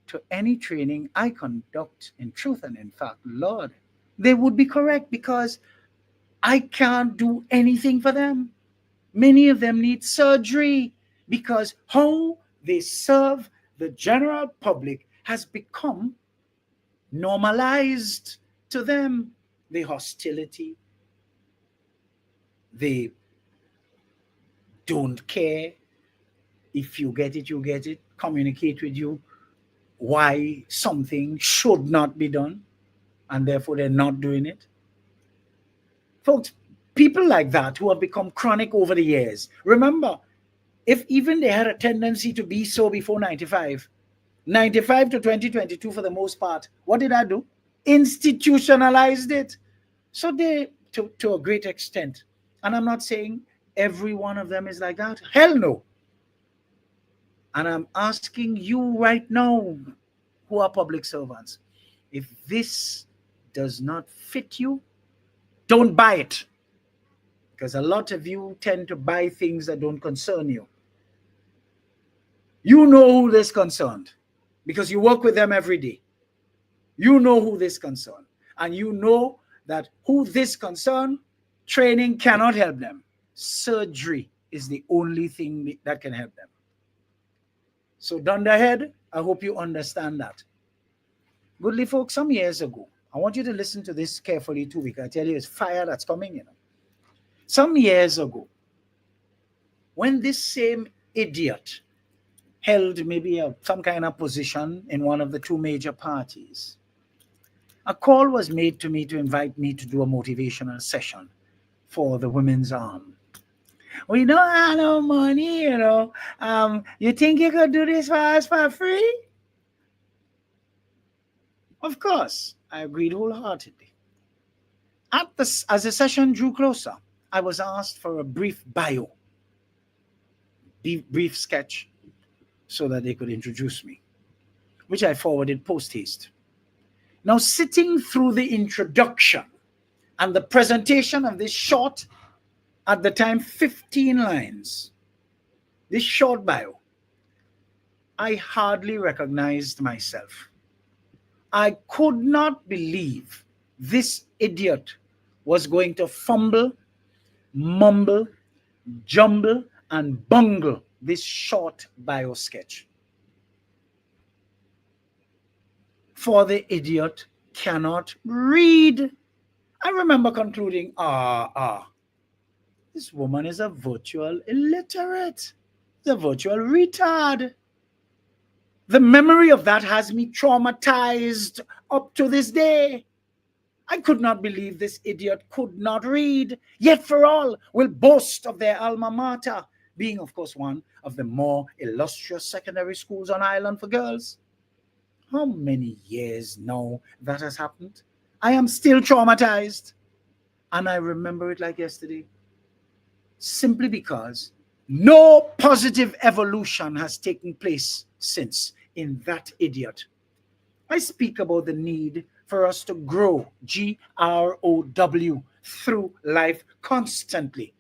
to any training I conduct in truth and in fact, Lord, they would be correct because I can't do anything for them. Many of them need surgery because how they serve the general public has become normalized to them. The hostility, they don't care. If you get it, you get it. Communicate with you why something should not be done, and therefore they're not doing it. Folks, people like that who have become chronic over the years, remember, if even they had a tendency to be so before 95 to 2022 for the most part, what did I do? Institutionalized it. So they, to a great extent, and I'm not saying every one of them is like that. Hell no. And I'm asking you right now, who are public servants, if this does not fit you, don't buy it. Because a lot of you tend to buy things that don't concern you. You know who this concerned because you work with them every day. You know who this concerned. And you know that who this concerned, training cannot help them. Surgery is the only thing that can help them. So dunderhead, I hope you understand that. Goodly folks, some years ago, I want you to listen to this carefully too, because I tell you it's fire that's coming, you know. Some years ago, when this same idiot held maybe some kind of position in one of the two major parties, a call was made to me to invite me to do a motivational session for the women's arm. We don't have no money, you know. You think you could do this for us for free? Of course, I agreed wholeheartedly. As the session drew closer, I was asked for a brief bio, brief sketch, so that they could introduce me, which I forwarded post-haste. Now, sitting through the introduction and the presentation of this short, at the time, 15 lines, this short bio, I hardly recognized myself. I could not believe this idiot was going to fumble, mumble, jumble, and bungle this short bio sketch. For the idiot cannot read. I remember concluding, this woman is a virtual illiterate. It's a virtual retard. The memory of that has me traumatized up to this day. I could not believe this idiot could not read, yet for all will boast of their alma mater, being, of course, one of the more illustrious secondary schools on island for girls. How many years now that has happened? I am still traumatized, and I remember it like yesterday, simply because no positive evolution has taken place since in that idiot. I speak about the need for us to grow, G-R-O-W, through life constantly,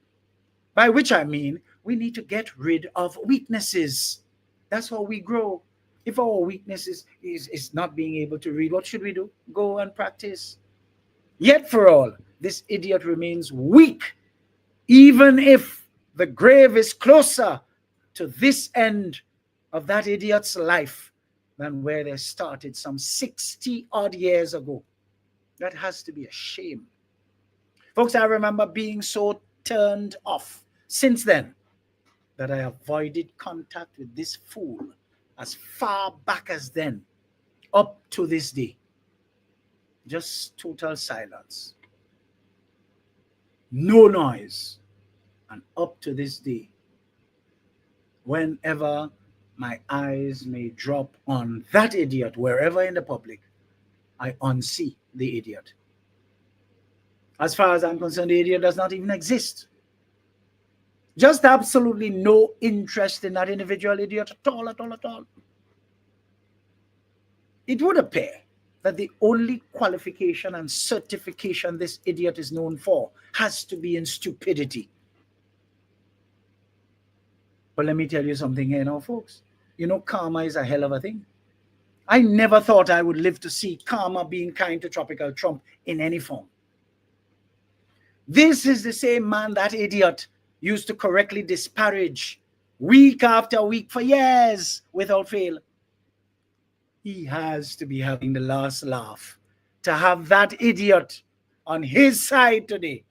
by which I mean we need to get rid of weaknesses. That's how we grow. If our weakness is not being able to read, what should we do? Go and practice. Yet for all, this idiot remains weak, even if the grave is closer to this end of that idiot's life than where they started some 60 odd years ago. That has to be a shame. Folks, I remember being so turned off since then that I avoided contact with this fool as far back as then, up to this day. Just total silence. no noise. And up to this day, whenever my eyes may drop on that idiot, wherever in the public, I unsee the idiot. As far as I'm concerned, the idiot does not even exist. Just absolutely no interest in that individual idiot at all, at all, at all. It would appear that the only qualification and certification this idiot is known for has to be in stupidity. But let me tell you something here now, folks. You know, karma is a hell of a thing. I never thought I would live to see karma being kind to Tropical Trump in any form. This is the same man, that idiot, used to correctly disparage week after week for years without fail. He has to be having the last laugh to have that idiot on his side today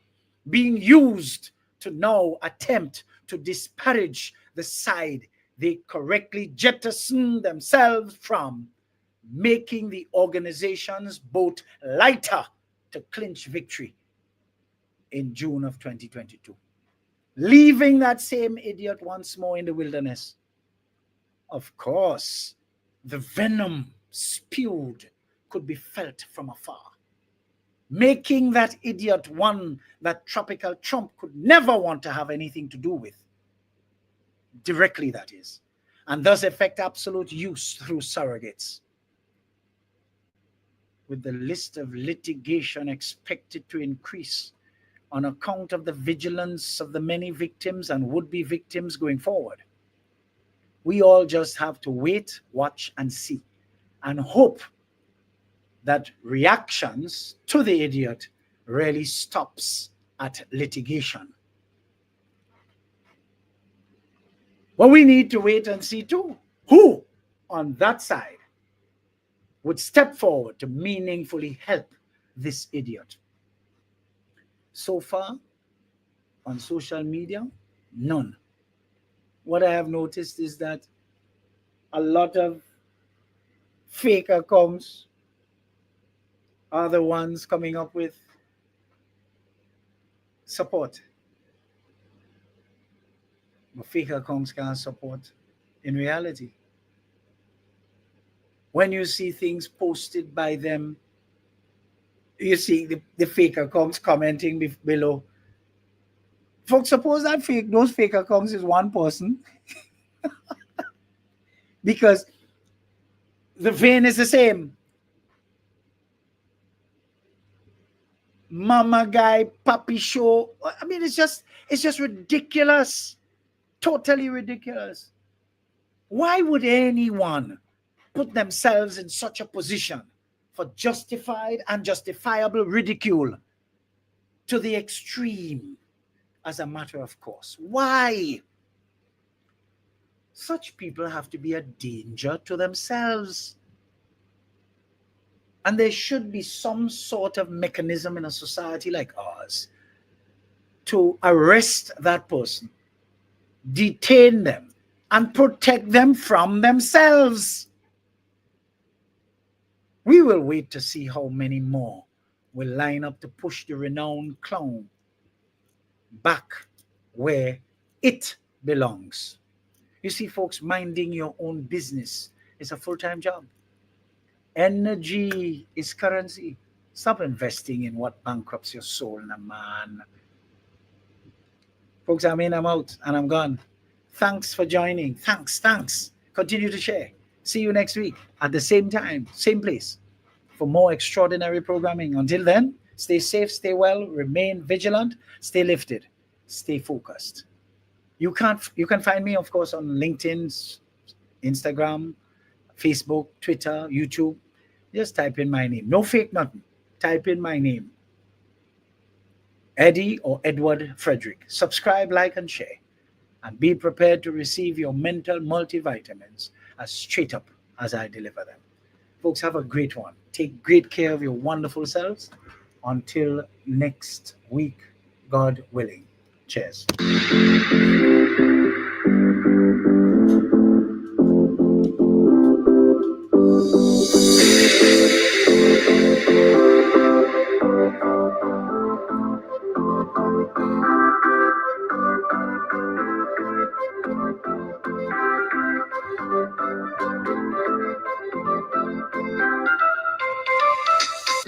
being used to now attempt to disparage the side they correctly jettison themselves from, making the organization's boat lighter to clinch victory in June of 2022. Leaving that same idiot once more in the wilderness. Of course, the venom spewed could be felt from afar, making that idiot one that Tropical Trump could never want to have anything to do with. Directly, that is, and thus effect absolute use through surrogates. With the list of litigation expected to increase on account of the vigilance of the many victims and would-be victims going forward, we all just have to wait, watch, and see, and hope that reactions to the idiot really stops at litigation. But we need to wait and see too who on that side would step forward to meaningfully help this idiot. So far, on social media, none. What I have noticed is that a lot of fake accounts are the ones coming up with support. But fake accounts can't support in reality. When you see things posted by them, you see the fake accounts commenting below. Folks, suppose that those fake accounts is one person. Because the vein is the same. Mama guy, puppy show. I mean, it's just ridiculous. Totally ridiculous. Why would anyone put themselves in such a position for justified and justifiable ridicule to the extreme as a matter of course? Why? Such people have to be a danger to themselves. And there should be some sort of mechanism in a society like ours to arrest that person, detain them, and protect them from themselves. We will wait to see how many more will line up to push the renowned clown back where it belongs. You see, folks, minding your own business is a full-time job. Energy is currency. Stop investing in what bankrupts your soul, man. Folks, I'm in, I'm out, and I'm gone. Thanks for joining. Thanks. Continue to share. See you next week at the same time, same place, for more extraordinary programming. Until then, stay safe, stay well, remain vigilant, stay lifted, stay focused. You can find me, of course, on LinkedIn, Instagram, Facebook, Twitter, YouTube. Just type in my name. No fake nothing. Type in my name. Eddie or Edward Frederick. Subscribe, like, and share. And be prepared to receive your mental multivitamins as straight up as I deliver them. Folks, have a great one. Take great care of your wonderful selves. Until next week, God willing. Cheers.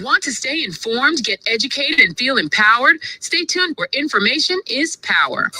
Want to stay informed, get educated, and feel empowered? Stay tuned where information is power.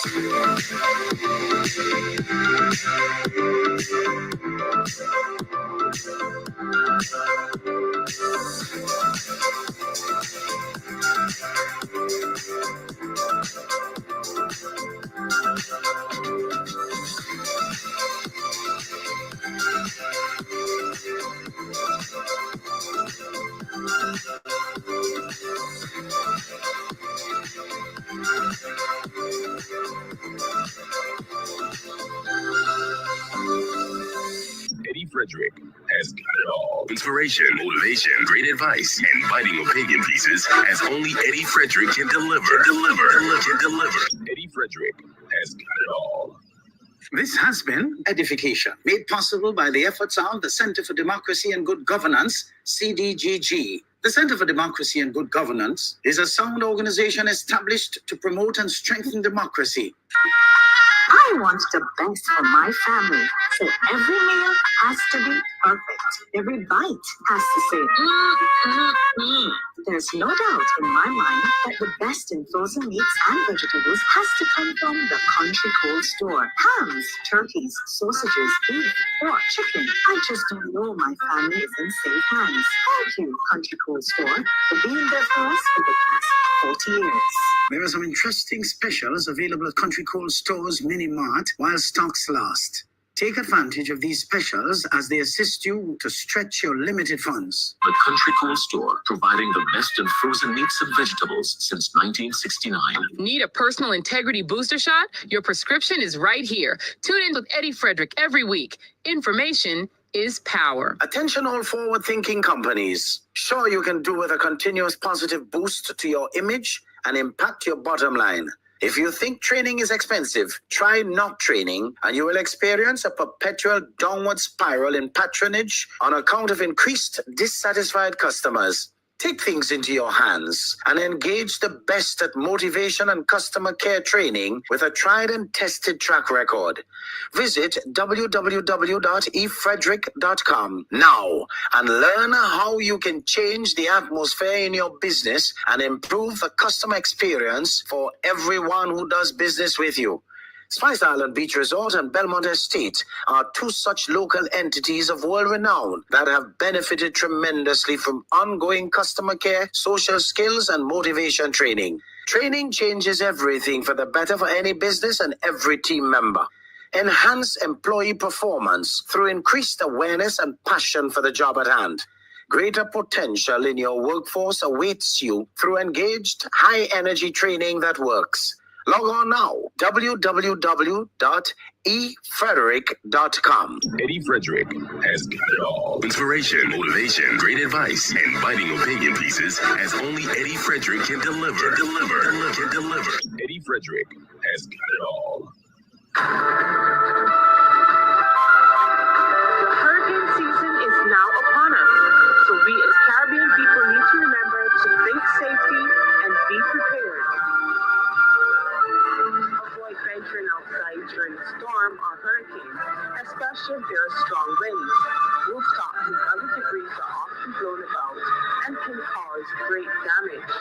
Eddie Frederick has got it all. Inspiration, motivation, great advice, and biting opinion pieces as only Eddie Frederick can deliver. Eddie Frederick has got it all. This has been Edification, made possible by the efforts of the Center for Democracy and Good Governance, CDGG. The Center for Democracy and Good Governance is a sound organization established to promote and strengthen democracy. I want the best for my family, so every meal has to be perfect. Every bite has to say, There's no doubt in my mind that the best in frozen meats and vegetables has to come from the Country Cold Store. Hams, turkeys, sausages, beef, pork, chicken. I just don't know my family is in safe hands. Thank you, Country Cold Store, for being there for us for the past 40 years. There are some interesting specials available at Country Cold Store's Mini Mart while stocks last. Take advantage of these specials as they assist you to stretch your limited funds. The Country Cool Store, providing the best in frozen meats and vegetables since 1969. Need a personal integrity booster shot? Your prescription is right here. Tune in with Eddie Frederick every week. Information is power. Attention all forward-thinking companies. Sure, you can do with a continuous positive boost to your image and impact your bottom line. If you think training is expensive, try not training and you will experience a perpetual downward spiral in patronage on account of increased dissatisfied customers. Take things into your hands and engage the best at motivation and customer care training with a tried and tested track record. Visit www.efrederick.com now and learn how you can change the atmosphere in your business and improve the customer experience for everyone who does business with you. Spice Island Beach Resort and Belmont Estate are two such local entities of world renown that have benefited tremendously from ongoing customer care, social skills, and motivation training. Training changes everything for the better for any business and every team member. Enhance employee performance through increased awareness and passion for the job at hand. Greater potential in your workforce awaits you through engaged, high-energy training that works. Log on now, www.efrederick.com. Eddie Frederick has got it all. Inspiration, motivation, great advice, and biting opinion pieces as only Eddie Frederick can deliver. Eddie Frederick has got it all. The hurricane season is now upon us, so we as Caribbean people need to remember to think safety and be prepared. Avoid venturing outside during a storm or hurricane, especially if there are strong winds. Rooftops and other debris are often blown about and can cause great damage.